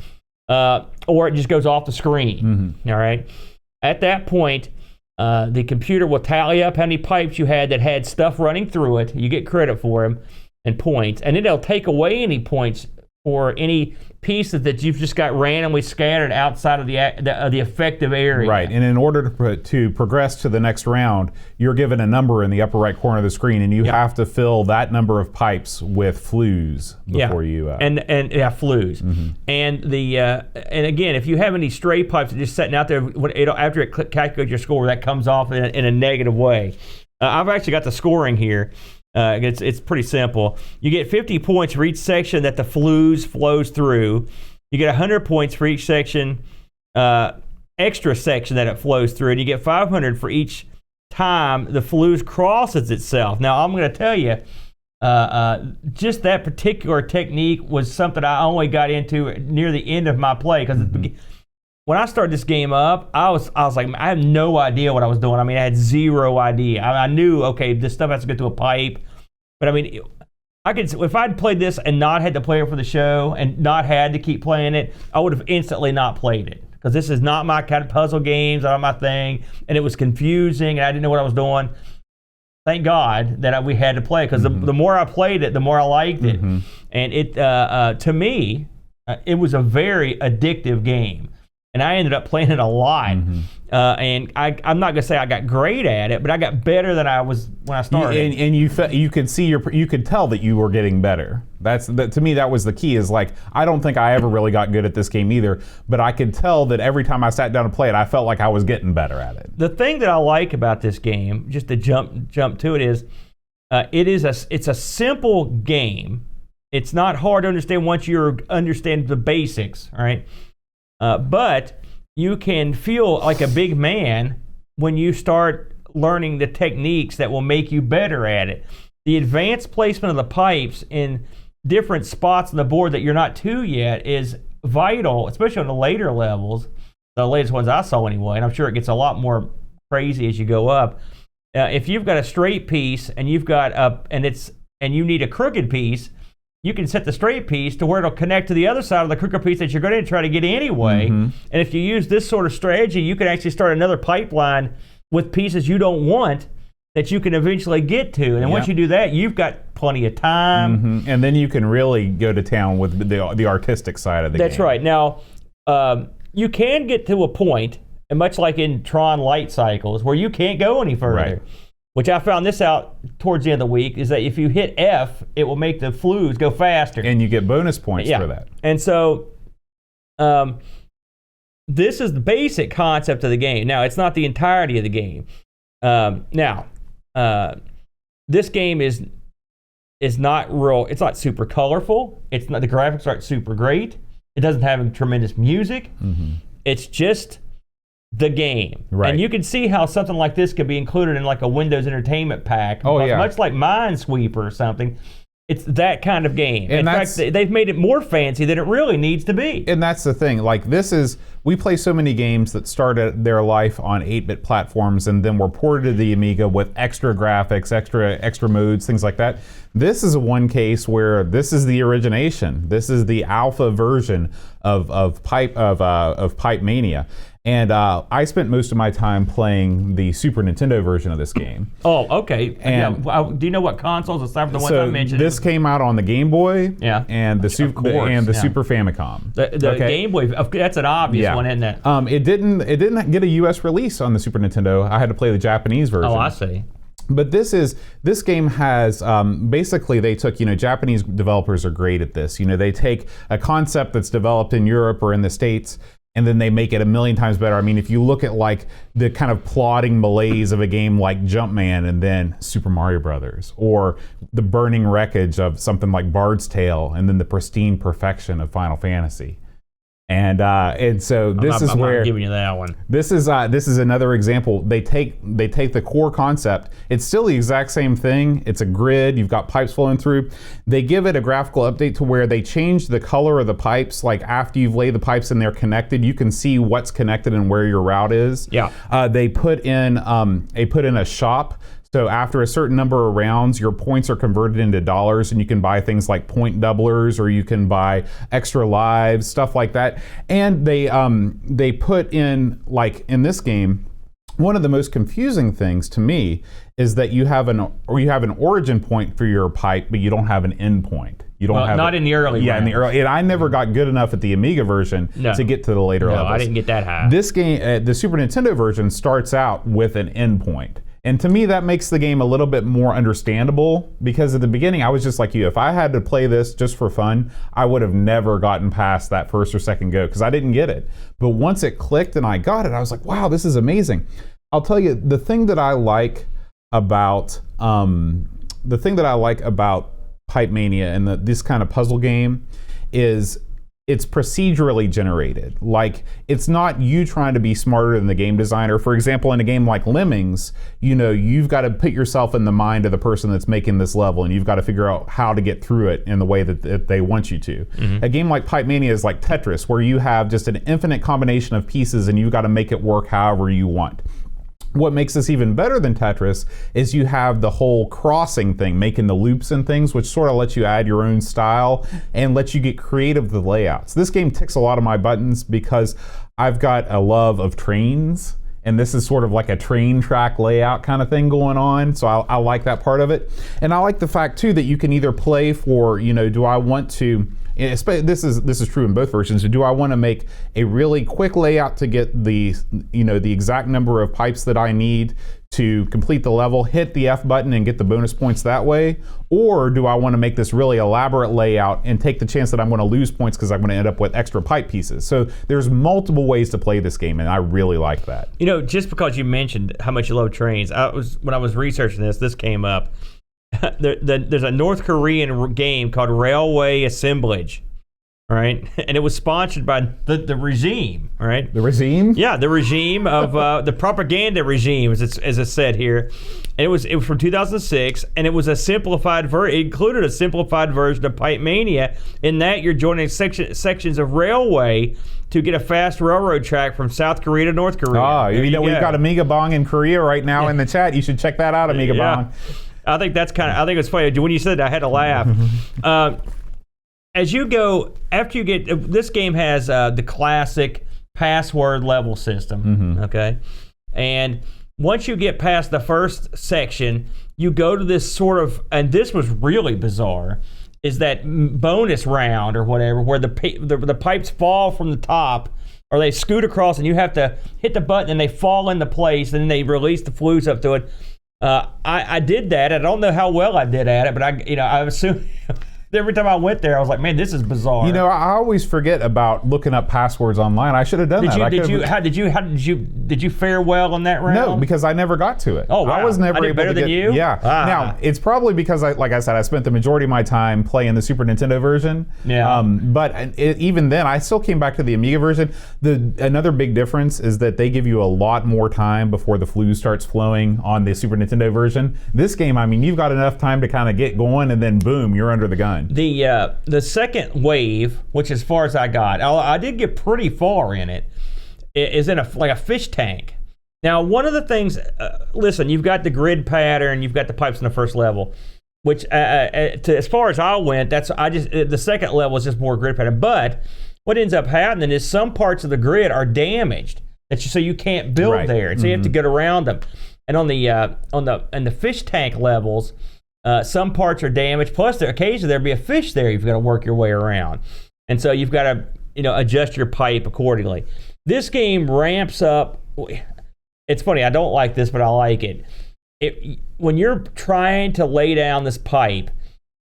Speaker 4: or it just goes off the screen. All right. At that point, the computer will tally up how many pipes you had that had stuff running through it. You get credit for them and points, and then it'll take away any points for any pieces that you've just got randomly scattered outside of the effective area.
Speaker 3: Right, and in order to progress to the next round, you're given a number in the upper right corner of the screen, and you have to fill that number of pipes with flues before you.
Speaker 4: Flues. And and again, if you have any stray pipes that are just sitting out there, after it calculates your score, that comes off in a negative way. I've actually got the scoring here. It's pretty simple. You get 50 points for each section that the flues flows through. You get 100 points for each section, extra section that it flows through, and you get 500 for each time the flues crosses itself. Now, I'm going to tell you, just that particular technique was something I only got into near the end of my play, because when I started this game up, I was like, I have no idea what I was doing. I mean, I had zero idea. I knew, okay, this stuff has to go through a pipe. But I mean, if I'd played this and not had to play it for the show and not had to keep playing it, I would have instantly not played it. Because this is not my kind of puzzle games, not my thing, and it was confusing, and I didn't know what I was doing. Thank God that we had to play, because the more I played it, the more I liked it. And it, to me, it was a very addictive game. And I ended up playing it a lot. And I'm not gonna say I got great at it, but I got better than I was when I started.
Speaker 3: And you could see you could tell that you were getting better. To me, that was the key. Is like, I don't think I ever really got good at this game either, but I could tell that every time I sat down to play it, I felt like I was getting better at it.
Speaker 4: The thing that I like about this game, just to jump to it, is it's a simple game. It's not hard to understand once you understand the basics, all right? But you can feel like a big man when you start learning the techniques that will make you better at it. The advanced placement of the pipes in different spots on the board that you're not to yet is vital, especially on the later levels, the latest ones I saw anyway, and I'm sure it gets a lot more crazy as you go up. If you've got a straight piece and you've got and you need a crooked piece, you can set the straight piece to where it'll connect to the other side of the crooked piece that you're going to try to get anyway. And if you use this sort of strategy, you can actually start another pipeline with pieces you don't want that you can eventually get to. And once you do that, you've got plenty of time.
Speaker 3: And then you can really go to town with the artistic side of the game.
Speaker 4: That's right. Now, you can get to a point, and much like in Tron Light Cycles, where you can't go any further.
Speaker 3: Right.
Speaker 4: Which I found this out towards the end of the week, is that if you hit F, it will make the flues go faster.
Speaker 3: And you get bonus points for that.
Speaker 4: And so this is the basic concept of the game. Now, it's not the entirety of the game. This game is not real. It's not super colorful. It's not, the graphics aren't super great. It doesn't have tremendous music. It's just the game.
Speaker 3: Right.
Speaker 4: And you can see how something like this could be included in like a Windows Entertainment Pack. Much like Minesweeper or something. It's that kind of game. In fact, they've made it more fancy than it really needs to be.
Speaker 3: And that's the thing. Like, we play so many games that started their life on 8-bit platforms and then were ported to the Amiga with extra graphics, extra modes, things like that. This is one case where this is the origination. This is the alpha version of Pipe Mania. And I spent most of my time playing the Super Nintendo version of this game.
Speaker 4: Oh, okay.
Speaker 3: And
Speaker 4: do you know what consoles aside from the ones I mentioned?
Speaker 3: This came out on the Game Boy, and the Super Famicom.
Speaker 4: The Game Boy, that's an obvious one, isn't it?
Speaker 3: It didn't get a U.S. release on the Super Nintendo. I had to play the Japanese version.
Speaker 4: Oh, I see.
Speaker 3: But this game has basically, they took, Japanese developers are great at this. They take a concept that's developed in Europe or in the States, and then they make it a million times better. I mean, if you look at like the kind of plodding malaise of a game like Jumpman and then Super Mario Brothers, or the burning wreckage of something like Bard's Tale, and then the pristine perfection of Final Fantasy. And so this is where
Speaker 4: I'm not giving you that one.
Speaker 3: This is another example. They take the core concept. It's still the exact same thing. It's a grid. You've got pipes flowing through. They give it a graphical update to where they change the color of the pipes. Like after you've laid the pipes and they're connected, you can see what's connected and where your route is.
Speaker 4: Yeah.
Speaker 3: They put in a shop. So after a certain number of rounds, your points are converted into dollars, and you can buy things like point doublers, or you can buy extra lives, stuff like that. And they put in, like in this game, one of the most confusing things to me is that you have an origin point for your pipe, but you don't have an end point. You don't have
Speaker 4: not in the early.
Speaker 3: Yeah, rounds. In the early. And I never got good enough at the Amiga version to get to the later levels.
Speaker 4: No, I didn't get that high.
Speaker 3: This game, the Super Nintendo version, starts out with an end point. And to me, that makes the game a little bit more understandable, because at the beginning, I was just like you. If I had to play this just for fun, I would have never gotten past that first or second go, because I didn't get it. But once it clicked and I got it, I was like, wow, this is amazing. I'll tell you, the thing that I like about Pipe Mania and this kind of puzzle game is it's procedurally generated. Like, it's not you trying to be smarter than the game designer. For example, in a game like Lemmings, you've got to put yourself in the mind of the person that's making this level, and you've got to figure out how to get through it in the way that they want you to. Mm-hmm. A game like Pipe Mania is like Tetris, where you have just an infinite combination of pieces, and you've got to make it work however you want. What makes this even better than Tetris is you have the whole crossing thing, making the loops and things, which sort of lets you add your own style and lets you get creative with the layouts. This game ticks a lot of my buttons because I've got a love of trains, and this is sort of like a train track layout kind of thing going on, so I like that part of it. And I like the fact too that you can either play for, do I want to, this is true in both versions. Do I want to make a really quick layout to get the exact number of pipes that I need to complete the level, hit the F button and get the bonus points that way? Or do I want to make this really elaborate layout and take the chance that I'm going to lose points because I'm going to end up with extra pipe pieces? So there's multiple ways to play this game, and I really like that.
Speaker 4: Just because you mentioned how much you love trains, when I was researching this came up. There's a North Korean game called Railway Assemblage, right? And it was sponsored by the regime, right?
Speaker 3: The regime?
Speaker 4: Yeah, the regime of the propaganda regime, as it's said here. And it was from 2006, and it was a simplified it included a simplified version of Pipe Mania, in that you're joining sections of railway to get a fast railroad track from South Korea to North Korea.
Speaker 3: Oh, we've got Amiga Bong in Korea right now in the chat. You should check that out, Amiga Bong.
Speaker 4: I think it's funny. When you said that, I had to laugh. As you go, after you get, this game has the classic password level system, okay? And once you get past the first section, you go to this sort of, and this was really bizarre, is that bonus round or whatever, where the pipes fall from the top, or they scoot across, and you have to hit the button, and they fall into place, and then they release the flues up to it. I did that. I don't know how well I did at it, but I assume every time I went there, I was like, man, this is bizarre.
Speaker 3: I always forget about looking up passwords online. I should have done that.
Speaker 4: Did you fare well in that round?
Speaker 3: No, because I never got to it.
Speaker 4: Oh, wow.
Speaker 3: I was never able
Speaker 4: better
Speaker 3: to
Speaker 4: than
Speaker 3: get,
Speaker 4: you?
Speaker 3: Yeah. Now, it's probably because like I said, I spent the majority of my time playing the Super Nintendo version.
Speaker 4: Yeah.
Speaker 3: But even then, I still came back to the Amiga version. Another big difference is that they give you a lot more time before the flue starts flowing on the Super Nintendo version. This game, you've got enough time to kind of get going, and then boom, you're under the gun.
Speaker 4: The second wave, which as far as I got, I did get pretty far in it, is in a fish tank. Now, one of the things, listen, you've got the grid pattern, you've got the pipes in the first level, which as far as I went, the second level is just more grid pattern. But what ends up happening is some parts of the grid are damaged, so you can't build there, and so you have to get around them. And on the fish tank levels, some parts are damaged. Plus, occasionally there'll be a fish there you've got to work your way around, and so you've got to adjust your pipe accordingly. This game ramps up. It's funny. I don't like this, but I like it. When you're trying to lay down this pipe,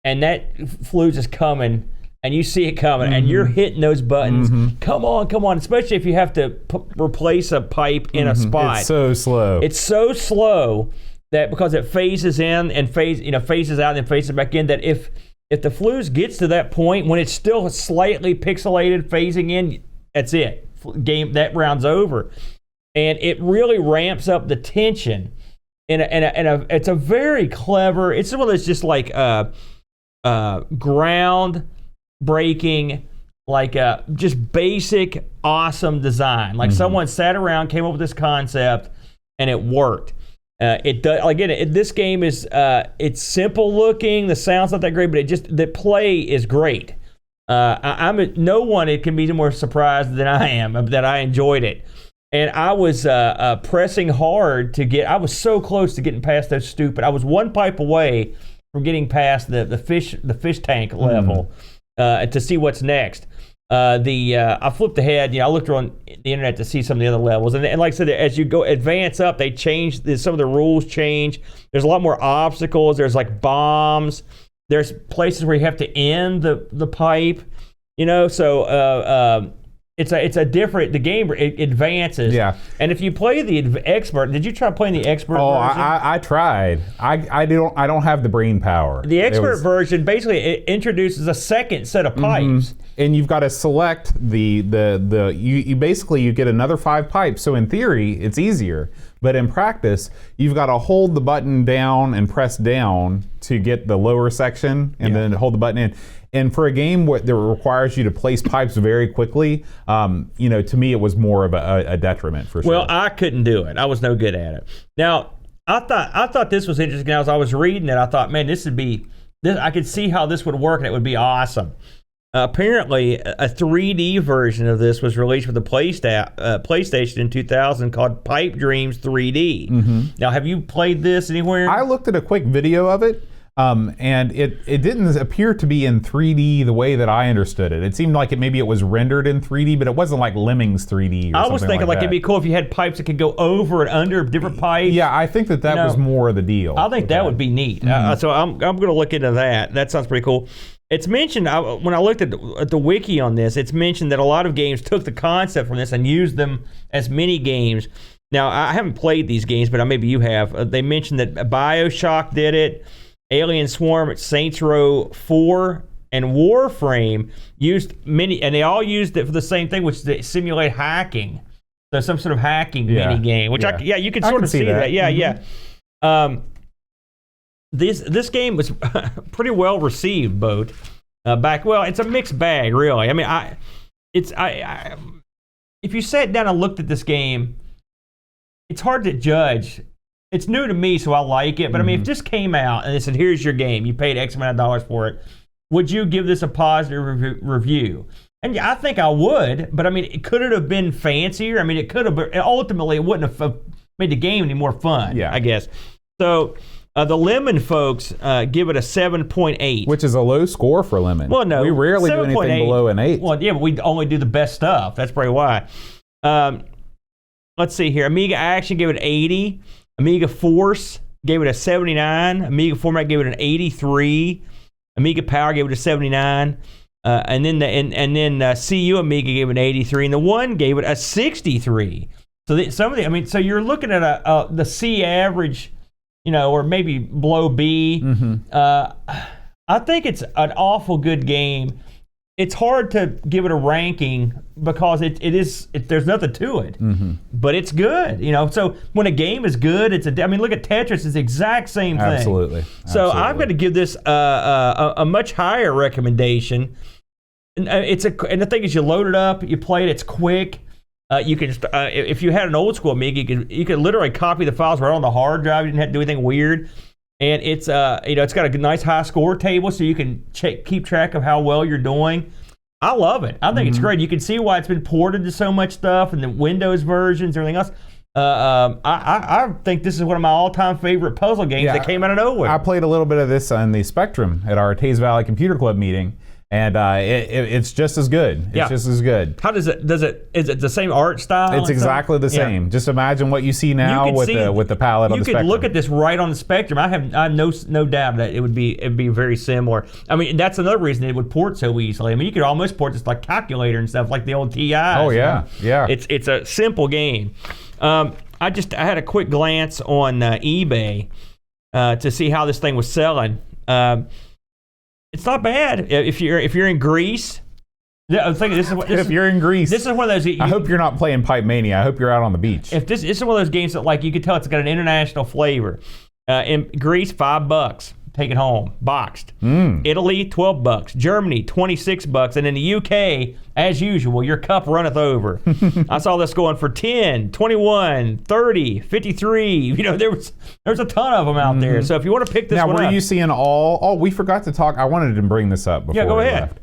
Speaker 4: and that flue is coming, and you see it coming, and you're hitting those buttons. Come on! Especially if you have to replace a pipe in a spot.
Speaker 3: It's so slow.
Speaker 4: It's so slow that because it phases in and phases out and then phases back in, that if the flue gets to that point when it's still slightly pixelated, phasing in, that's it. That round's over. And it really ramps up the tension. It's a very clever. It's one that's just like ground breaking, like just basic awesome design. Like someone sat around, came up with this concept, and it worked. This game is it's simple looking. The sound's not that great, but the play is great. No one can be more surprised than I am that I enjoyed it. And I was pressing hard I was so close to getting past those stupid. I was one pipe away from getting past the fish tank level to see what's next. I flipped ahead. I looked on the internet to see some of the other levels, and like I said, as you go advance up, they change. Some of the rules change. There's a lot more obstacles. There's like bombs. There's places where you have to end the pipe. So it's a different. The game it advances.
Speaker 3: Yeah.
Speaker 4: And if you play the expert, did you try playing the expert version?
Speaker 3: I tried. I don't have the brain power.
Speaker 4: The expert version basically it introduces a second set of pipes.
Speaker 3: And you've got to select you get another 5 pipes. So in theory, it's easier. But in practice, you've got to hold the button down and press down to get the lower section, and then hold the button in. And for a game that requires you to place pipes very quickly, to me it was more of a detriment for sure.
Speaker 4: Well, I couldn't do it. I was no good at it. Now, I thought this was interesting. As I was reading it, I thought, man, this. I could see how this would work, and it would be awesome. Apparently, a 3D version of this was released with the PlayStation in 2000 called Pipe Dreams 3D. Mm-hmm. Now, have you played this anywhere?
Speaker 3: I looked at a quick video of it, and it didn't appear to be in 3D the way that I understood it. It seemed like it was rendered in 3D, but it wasn't like Lemmings 3D or
Speaker 4: I was thinking like it'd be cool if you had pipes that could go over and under different pipes.
Speaker 3: Yeah, I think that was more of the deal.
Speaker 4: I think that would be neat. Mm-hmm. So I'm going to look into that. That sounds pretty cool. It's mentioned, when I looked at the wiki on this, it's mentioned that a lot of games took the concept from this and used them as mini games. Now, I haven't played these games, but maybe you have. They mentioned that BioShock did it, Alien Swarm, Saints Row 4, and Warframe used and they all used it for the same thing, which is to simulate hacking. So some sort of hacking mini game, which you can sort of see that. Yeah, mm-hmm. This game was pretty well received, Boat. It's a mixed bag, really. I mean, if you sat down and looked at this game, it's hard to judge. It's new to me, so I like it. But I mean, if this came out and they said, "Here's your game. You paid X amount of dollars for it," would you give this a positive review? And I think I would. But I mean, could it have been fancier? I mean, it could have. But ultimately, it wouldn't have made the game any more fun. Yeah, I guess. So. The Lemon folks give it a 7.8.
Speaker 3: Which is a low score for Lemon.
Speaker 4: Well, no.
Speaker 3: We rarely do anything below an 8.
Speaker 4: Well, yeah, but we only do the best stuff. That's probably why. Let's see here. Amiga Action gave it an 80. Amiga Force gave it a 79. Amiga Format gave it an 83. Amiga Power gave it a 79. And then CU Amiga gave it an 83. And the One gave it a 63. So so you're looking at the C average, or maybe below B. Mm-hmm. I think it's an awful good game. It's hard to give it a ranking because there's nothing to it, but it's good. So when a game is good, look at Tetris. It's the exact same thing.
Speaker 3: Absolutely.
Speaker 4: So I'm going to give this a much higher recommendation. And the thing is, you load it up, you play it. It's quick. You can if you had an old school Amiga, you could literally copy the files right on the hard drive. You didn't have to do anything weird, and it's it's got a nice high score table, so you can keep track of how well you're doing. I love it. I think it's great. You can see why it's been ported to so much stuff, and the Windows versions, everything else. I think this is one of my all-time favorite puzzle games that came out of nowhere.
Speaker 3: I played a little bit of this on the Spectrum at our Taze Valley Computer Club meeting. And it's just as good. It's just as good.
Speaker 4: How is it the same art style?
Speaker 3: It's exactly the same. Just imagine what you see now with the palette on the Spectrum.
Speaker 4: You could look at this right on the Spectrum. I have no doubt that it'd be very similar. I mean, that's another reason it would port so easily. I mean, you could almost port this like calculator and stuff like the old TIs.
Speaker 3: Oh yeah, yeah.
Speaker 4: It's a simple game. I had a quick glance on eBay to see how this thing was selling. It's not bad if you're in Greece. I'm thinking
Speaker 3: if you're in Greece,
Speaker 4: this is one of those.
Speaker 3: I hope you're not playing Pipe Mania. I hope you're out on the beach.
Speaker 4: If this is one of those games that you can tell it's got an international flavor. In Greece, $5, take it home, boxed. Italy, $12. Germany, $26, and in the UK, as usual, your cup runneth over. I saw this going for 10, 21, 30, 53. There's a ton of them out there. So if you want to pick this one up.
Speaker 3: Now, were you seeing all? Oh, we forgot to talk. I wanted to bring this up before
Speaker 4: go
Speaker 3: we
Speaker 4: ahead.
Speaker 3: left.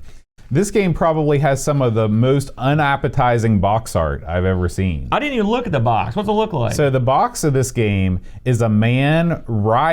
Speaker 3: This game probably has some of the most unappetizing box art I've ever seen.
Speaker 4: I didn't even look at the box. What's it look like?
Speaker 3: So the box of this game is a man,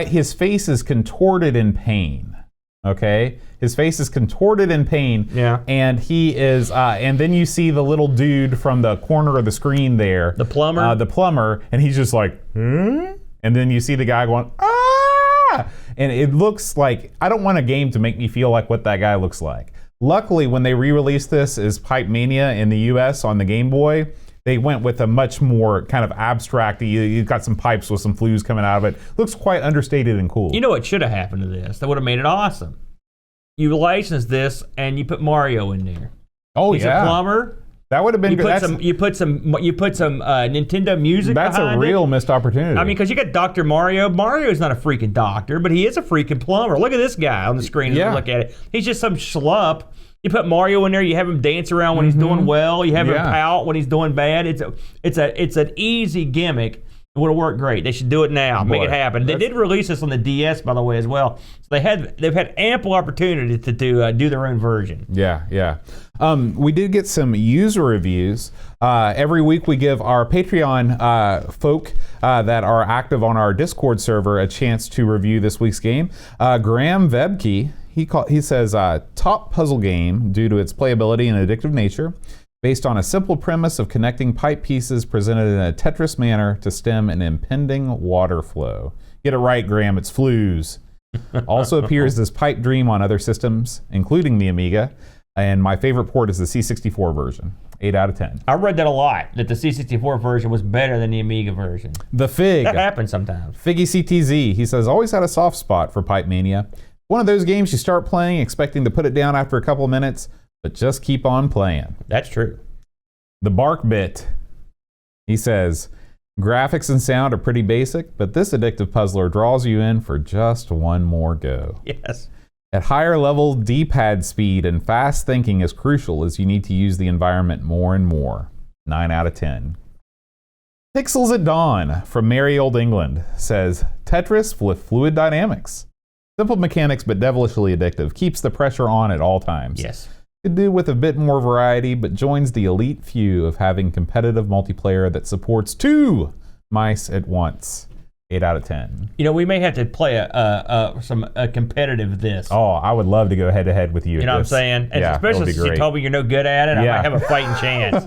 Speaker 3: his face is contorted in pain. Okay? His face is contorted in pain.
Speaker 4: Yeah.
Speaker 3: And he is, and then you see the little dude from the corner of the screen there.
Speaker 4: The plumber?
Speaker 3: The plumber, and he's just like, hmm? And then you see the guy going, ah! And it looks like, I don't want a game to make me feel like what that guy looks like. Luckily, when they re-released this as Pipe Mania in the US on the Game Boy, they went with a much more kind of abstract, you've got some pipes with some flues coming out of it. Looks quite understated and cool.
Speaker 4: You know what should have happened to this? That would have made it awesome. You licensed this and you put Mario in there.
Speaker 3: Oh,
Speaker 4: He's a plumber.
Speaker 3: That would have been good.
Speaker 4: You put some Nintendo music.
Speaker 3: That's a real missed opportunity.
Speaker 4: I mean, because you got Dr. Mario. Mario's not a freaking doctor, but he is a freaking plumber. Look at this guy on the screen. As we look at it. He's just some schlup. You put Mario in there. You have him dance around when he's doing well. You have him pout when he's doing bad. It's an easy gimmick. It would have worked great. They should do it now. Make it happen. They did release this on the DS, by the way, as well. So they've had ample opportunity to do their own version.
Speaker 3: Yeah. We did get some user reviews. Every week we give our Patreon folk that are active on our Discord server a chance to review this week's game. Graham Vebke, he says, top puzzle game due to its playability and addictive nature, based on a simple premise of connecting pipe pieces presented in a Tetris manner to stem an impending water flow. Get it right, Graham, it's flues. Also appears as Pipe Dream on other systems, including the Amiga, and my favorite port is the C64 version. 8 out of 10.
Speaker 4: I read that a lot, that the C64 version was better than the Amiga version.
Speaker 3: The Fig.
Speaker 4: That happens sometimes.
Speaker 3: Figgy CTZ, he says, always had a soft spot for Pipe Mania. One of those games you start playing expecting to put it down after a couple of minutes, but just keep on playing.
Speaker 4: That's true.
Speaker 3: The Bark Bit, he says, graphics and sound are pretty basic, but this addictive puzzler draws you in for just one more go.
Speaker 4: Yes.
Speaker 3: At higher level, D-pad speed and fast thinking is crucial as you need to use the environment more and more. 9 out of 10. Pixels at Dawn from merry old England says, Tetris with fluid dynamics. Simple mechanics but devilishly addictive. Keeps the pressure on at all times.
Speaker 4: Yes.
Speaker 3: Could do with a bit more variety, but joins the elite few of having competitive multiplayer that supports 2 mice at once. 8 out of 10.
Speaker 4: You know, we may have to play a competitive this.
Speaker 3: Oh, I would love to go head to head with you.
Speaker 4: You know what I'm saying? And especially since you told me you're no good at it, I might have a fighting chance.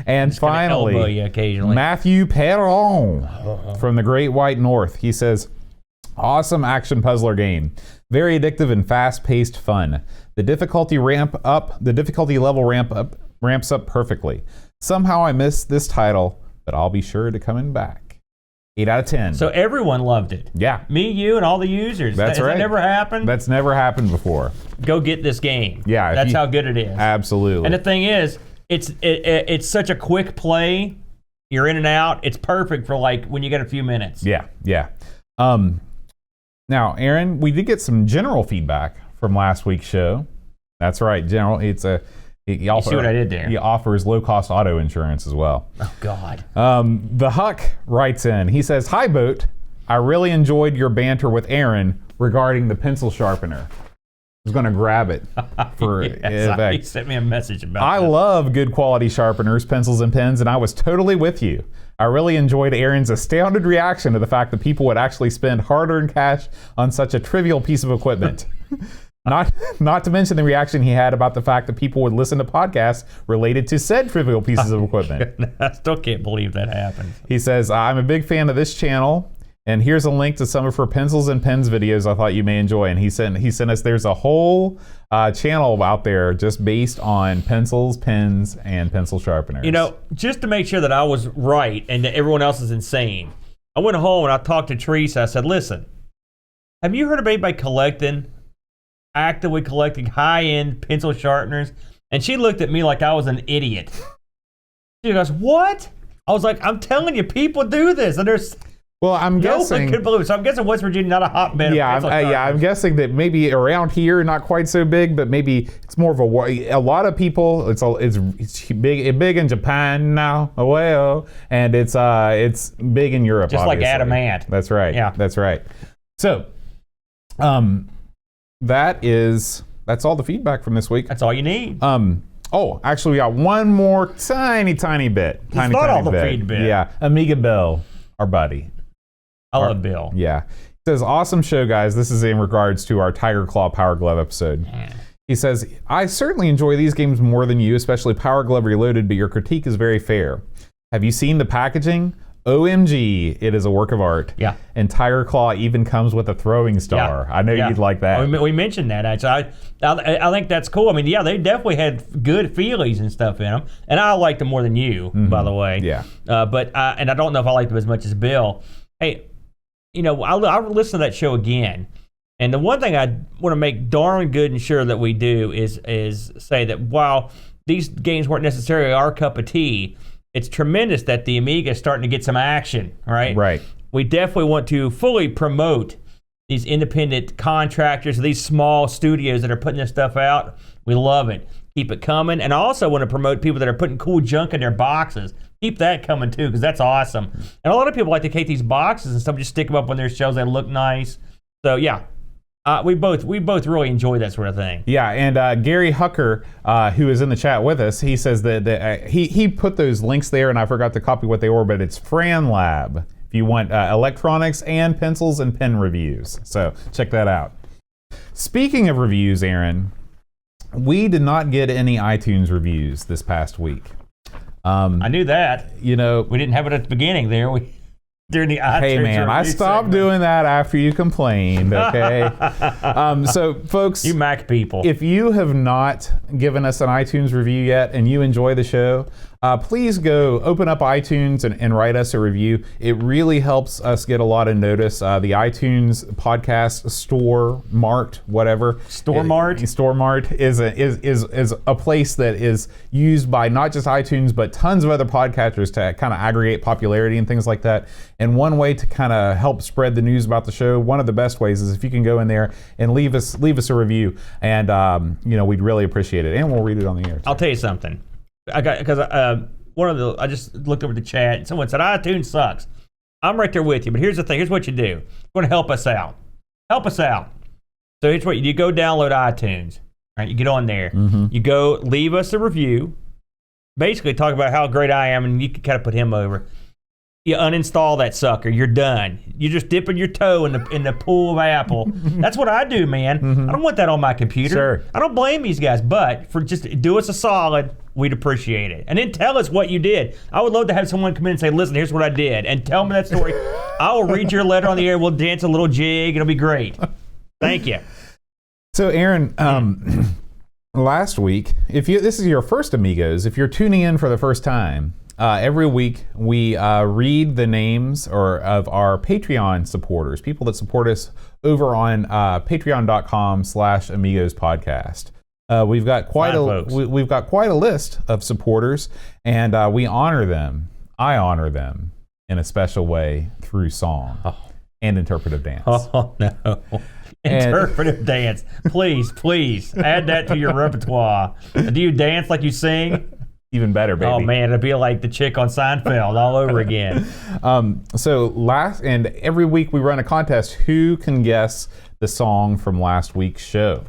Speaker 3: And finally,
Speaker 4: elbow you occasionally.
Speaker 3: Matthew Perron from the Great White North. He says, awesome action puzzler game. Very addictive and fast-paced fun. The difficulty level ramps up perfectly. Somehow I missed this title, but I'll be sure to coming back. 8 out of 10.
Speaker 4: So everyone loved it.
Speaker 3: Yeah.
Speaker 4: Me, you, and all the users.
Speaker 3: That's right.
Speaker 4: That never happened?
Speaker 3: That's never happened before.
Speaker 4: Go get this game.
Speaker 3: Yeah.
Speaker 4: That's how good it is.
Speaker 3: Absolutely.
Speaker 4: And the thing is, it's such a quick play. You're in and out. It's perfect for like when you get a few minutes.
Speaker 3: Yeah. Now, Aaron, we did get some general feedback from last week's show. That's right, general. He
Speaker 4: see what I did there?
Speaker 3: He offers low-cost auto insurance as well.
Speaker 4: Oh, God.
Speaker 3: The Huck writes in. He says, "Hi, Boat. I really enjoyed your banter with Aaron regarding the pencil sharpener." I was going to grab it for effect.
Speaker 4: He sent me a message about
Speaker 3: I love good quality sharpeners, pencils, and pens, and I was totally with you. I really enjoyed Aaron's astounded reaction to the fact that people would actually spend hard-earned cash on such a trivial piece of equipment. Not to mention the reaction he had about the fact that people would listen to podcasts related to said trivial pieces of equipment.
Speaker 4: I still can't believe that happened.
Speaker 3: He says, I'm a big fan of this channel, and here's a link to some of her pencils and pens videos I thought you may enjoy. And he sent us, there's a whole channel out there just based on pencils, pens, and pencil sharpeners.
Speaker 4: You know, just to make sure that I was right and that everyone else is insane, I went home and I talked to Teresa. I said, listen, have you heard of anybody actively collecting high-end pencil sharpeners? And she looked at me like I was an idiot. She goes, what? I was like, I'm telling you, people do this. And there's...
Speaker 3: Well, I'm guessing.
Speaker 4: Could believe it. So I'm guessing West Virginia not a hotbed.
Speaker 3: I'm guessing that maybe around here not quite so big, but maybe it's more of a lot of people. It's big in Japan now, and it's big in Europe.
Speaker 4: Just
Speaker 3: obviously.
Speaker 4: like adamant.
Speaker 3: That's right.
Speaker 4: Yeah,
Speaker 3: that's right. So, that's all the feedback from this week.
Speaker 4: That's all you need.
Speaker 3: Oh, actually, we got one more tiny bit.
Speaker 4: It's not all the feedback.
Speaker 3: Yeah, Amiga Bill, our buddy.
Speaker 4: I love Bill.
Speaker 3: Yeah. He says, awesome show, guys. This is in regards to our Tiger Claw Power Glove episode. He says, I certainly enjoy these games more than you, especially Power Glove Reloaded, but your critique is very fair. Have you seen the packaging? OMG, it is a work of art.
Speaker 4: Yeah.
Speaker 3: And Tiger Claw even comes with a throwing star. Yeah. I know you'd like that.
Speaker 4: We mentioned that, actually. I think that's cool. I mean, yeah, they definitely had good feelies and stuff in them. And I liked them more than you, by the way.
Speaker 3: Yeah.
Speaker 4: But I don't know if I liked them as much as Bill. Hey, you know, I'll listen to that show again. And the one thing I want to make darn good and sure that we do is say that while these games weren't necessarily our cup of tea. It's tremendous that the Amiga is starting to get some action, right?
Speaker 3: Right.
Speaker 4: We definitely want to fully promote these independent contractors, these small studios that are putting this stuff out. We love it. Keep it coming. And I also want to promote people that are putting cool junk in their boxes. Keep that coming too, because that's awesome. And a lot of people like to take these boxes and stuff, just stick them up on their shelves. They look nice. So yeah, we both really enjoy that sort of thing.
Speaker 3: Yeah, and Gary Hucker, who is in the chat with us, he says that he put those links there, and I forgot to copy what they were, but it's Fran Lab. If you want electronics and pencils and pen reviews. So check that out. Speaking of reviews, Aaron, we did not get any iTunes reviews this past week.
Speaker 4: I knew that.
Speaker 3: You know,
Speaker 4: we didn't have it at the beginning there. During the iTunes
Speaker 3: hey man, I stopped doing that after you complained, okay? So folks,
Speaker 4: you Mac people,
Speaker 3: if you have not given us an iTunes review yet and you enjoy the show, please go open up iTunes and write us a review. It really helps us get a lot of notice. The iTunes podcast store mart, whatever.
Speaker 4: Store mart
Speaker 3: is a place that is used by not just iTunes but tons of other podcasters to kind of aggregate popularity and things like that. And one way to kind of help spread the news about the show, one of the best ways is if you can go in there and leave us a review, and we'd really appreciate it, and we'll read it on the air too.
Speaker 4: I'll tell you something. I just looked over the chat and someone said iTunes sucks. I'm right there with you, but here's the thing. Here's what you do. You're going to help us out. So here's what you go: download iTunes. Right? You get on there.
Speaker 3: Mm-hmm.
Speaker 4: You go leave us a review. Basically, talk about how great I am, and you can kind of put him over. You uninstall that sucker. You're done. You're just dipping your toe in the pool of Apple. That's what I do, man.
Speaker 3: Mm-hmm.
Speaker 4: I don't want that on my computer.
Speaker 3: Sure.
Speaker 4: I don't blame these guys, but for just do us a solid, we'd appreciate it. And then tell us what you did. I would love to have someone come in and say, listen, here's what I did. And tell me that story. I will read your letter on the air. We'll dance a little jig. It'll be great. Thank you.
Speaker 3: So, Aaron, last week, this is your first Amigos, if you're tuning in for the first time, every week we read the names of our Patreon supporters, people that support us over on patreon.com/Amigos podcast. We've got quite a list of supporters, and we honor them. I honor them in a special way through song and interpretive dance.
Speaker 4: Oh no. Interpretive dance. Please add that to your repertoire. Do you dance like you sing?
Speaker 3: Even better, baby.
Speaker 4: Oh man, it'd be like the chick on Seinfeld all over again.
Speaker 3: And every week we run a contest. Who can guess the song from last week's show?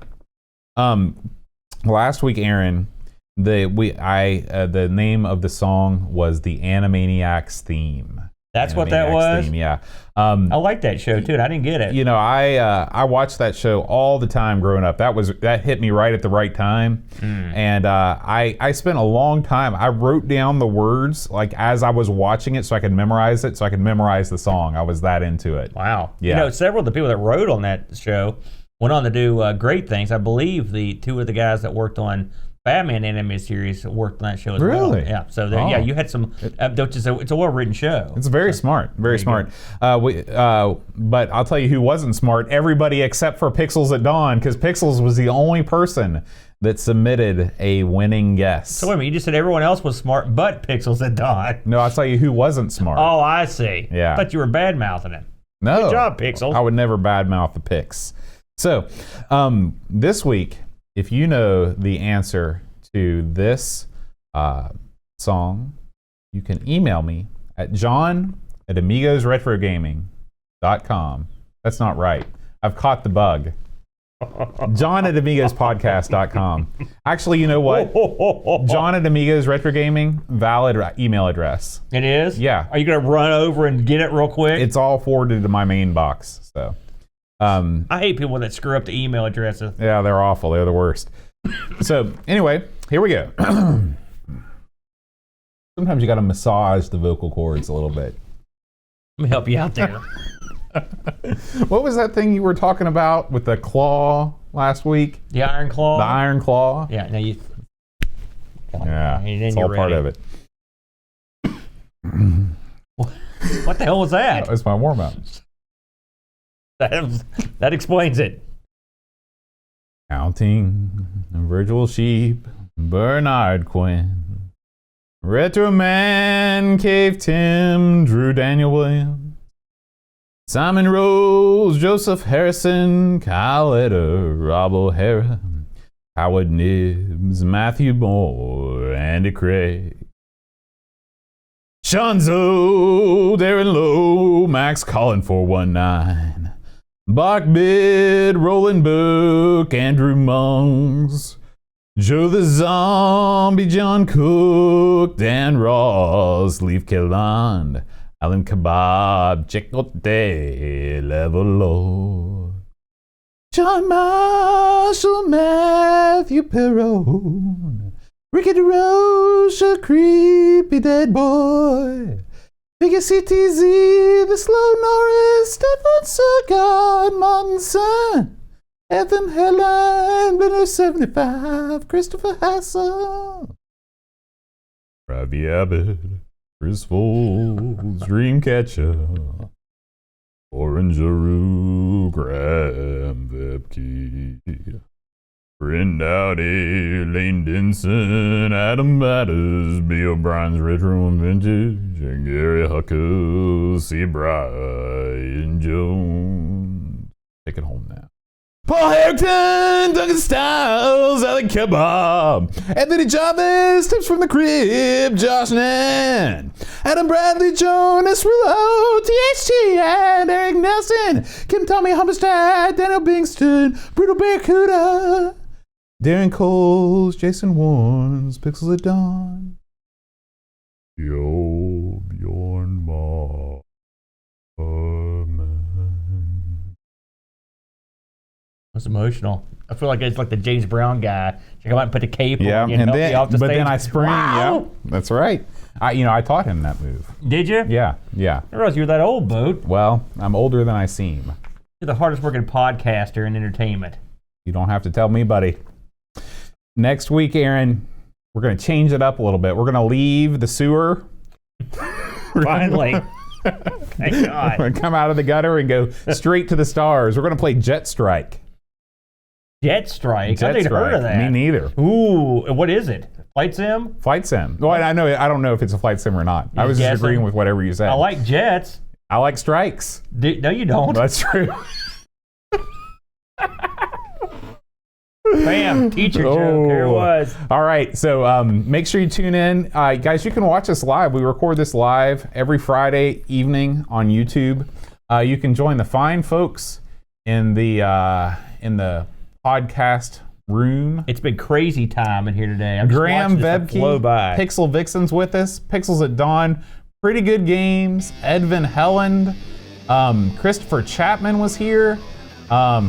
Speaker 3: Last week, Aaron, the name of the song was the Animaniacs theme.
Speaker 4: That's what that was?
Speaker 3: Theme, yeah.
Speaker 4: I like that show too, and I didn't get it.
Speaker 3: You know, I watched that show all the time growing up. That hit me right at the right time. And I spent a long time. I wrote down the words like as I was watching it so I could memorize it, so I could memorize the song. I was that into it.
Speaker 4: Wow.
Speaker 3: Yeah.
Speaker 4: You know, several of the people that wrote on that show went on to do great things. I believe the two of the guys that worked on Batman animated series worked on that show as well.
Speaker 3: Really?
Speaker 4: Yeah. So yeah, you had some. It's a well-written show.
Speaker 3: It's very smart. Very smart. But I'll tell you who wasn't smart. Everybody except for Pixels at Dawn, because Pixels was the only person that submitted a winning guess.
Speaker 4: So wait a minute, you just said everyone else was smart, but Pixels at Dawn.
Speaker 3: No, I'll tell you who wasn't smart.
Speaker 4: Oh, I see.
Speaker 3: Yeah.
Speaker 4: I thought you were bad-mouthing him.
Speaker 3: No.
Speaker 4: Good job, Pixels.
Speaker 3: I would never badmouth the Pix. So, this week, if you know the answer to this song, you can email me at john@amigosretrogaming.com. That's not right. I've caught the bug. john@amigospodcast.com. Actually, you know what? john@amigosretrogaming, valid email address.
Speaker 4: It is?
Speaker 3: Yeah.
Speaker 4: Are you going to run over and get it real quick?
Speaker 3: It's all forwarded to my main box. So,
Speaker 4: I hate people that screw up the email addresses.
Speaker 3: yeah, they're awful. They're the worst. So, anyway, here we go. Sometimes you got to massage the vocal cords a little bit.
Speaker 4: Let me help you out there.
Speaker 3: What was that thing you were talking about with the claw last week?
Speaker 4: The Iron Claw?
Speaker 3: The Iron Claw?
Speaker 4: Yeah, now you...
Speaker 3: Yeah, it's all part of it.
Speaker 4: What the hell was that?
Speaker 3: That was my warm-up.
Speaker 4: That explains it.
Speaker 3: Counting virtual sheep, Bernard Quinn, Retro Man, Cave Tim, Drew Daniel Williams, Simon Rose, Joseph Harrison, Kyle Eder, Rob O'Hara, Howard Nibbs, Matthew Moore, Andy Craig, Shanzo, Darren Lowe, Max Collin 419, Bachbid, Roland Book, Andrew Monks, Joe the Zombie, John Cook, Dan Ross, Leaf Killand, Alan Kebab, Chicote, Level Lord, John Marshall, Matthew Perrone, Ricky DeRoche, Creepy Dead Boy, Biggie CTZ, The Slow Norris, Stefan Surgard, Martin Son, Ethan Helen, Winner 75, Christopher Hassel, Ravi Abbott, Chris Foles, Dreamcatcher, Orange Aru, Graham Vepke, Bryn Dowdy, Lane Denson, Adam Matters, B. O'Brien's Retro and Vintage, and Gary Huckle, C. Brian Jones. Take it home now. Paul Harrington, Duncan Styles, Alec Kebab, Anthony Chavez, Tips from the Crib, Josh Nan, Adam Bradley, Jonas Rouleau, THT, and Eric Nelson, Kim Tommy Humberstad, Daniel Bingston, Brutal Barracuda, Darren Coles, Jason Warnes, Pixels at Dawn, Yo Bjorn Mar.
Speaker 4: It's emotional. I feel like it's like the James Brown guy. You come out and put the cape on you and
Speaker 3: and
Speaker 4: help
Speaker 3: then,
Speaker 4: you off the
Speaker 3: but
Speaker 4: stage.
Speaker 3: then I spring.
Speaker 4: Wow!
Speaker 3: Yeah, that's right. I taught him that move.
Speaker 4: Did you?
Speaker 3: Yeah.
Speaker 4: I realized you were that old, Boat.
Speaker 3: Well, I'm older than I seem.
Speaker 4: You're the hardest working podcaster in entertainment.
Speaker 3: You don't have to tell me, buddy. Next week, Aaron, we're going to change it up a little bit. We're going to leave the sewer.
Speaker 4: Finally. Thank
Speaker 3: We're
Speaker 4: God.
Speaker 3: going to come out of the gutter and go straight to the stars. We're going to play Jet Strike.
Speaker 4: Jet Strike?
Speaker 3: Jet
Speaker 4: I've never heard
Speaker 3: Strike.
Speaker 4: of that.
Speaker 3: Me neither.
Speaker 4: Ooh, what is it? Flight sim?
Speaker 3: Flight sim. Well, I don't know if it's a flight sim or not. I was just
Speaker 4: guessing?
Speaker 3: agreeing with whatever you said.
Speaker 4: I like jets.
Speaker 3: I like strikes.
Speaker 4: No, you don't.
Speaker 3: That's true.
Speaker 4: Bam, teacher joke. Here it was.
Speaker 3: All right, so make sure you tune in. Guys, you can watch us live. We record this live every Friday evening on YouTube. You can join the fine folks in the podcast room.
Speaker 4: It's been crazy time in here today. I'm
Speaker 3: Graham
Speaker 4: just watching this flow
Speaker 3: Vebke,
Speaker 4: by.
Speaker 3: Pixel Vixen's with us. Pixels at Dawn, Pretty Good Games, Edvin Helland, Christopher Chapman was here.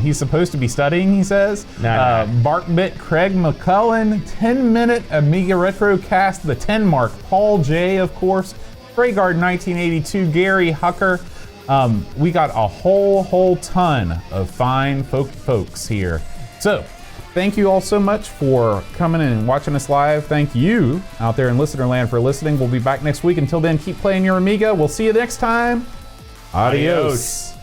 Speaker 3: He's supposed to be studying, he says. Barkbit, Craig McCullen, 10-minute Amiga Retrocast, the 10 mark. Paul J, of course. Freyguard 1982, Gary Hucker. We got a whole ton of fine folks here. So, thank you all so much for coming in and watching us live. Thank you out there in listener land for listening. We'll be back next week. Until then, keep playing your Amiga. We'll see you next time. Adios.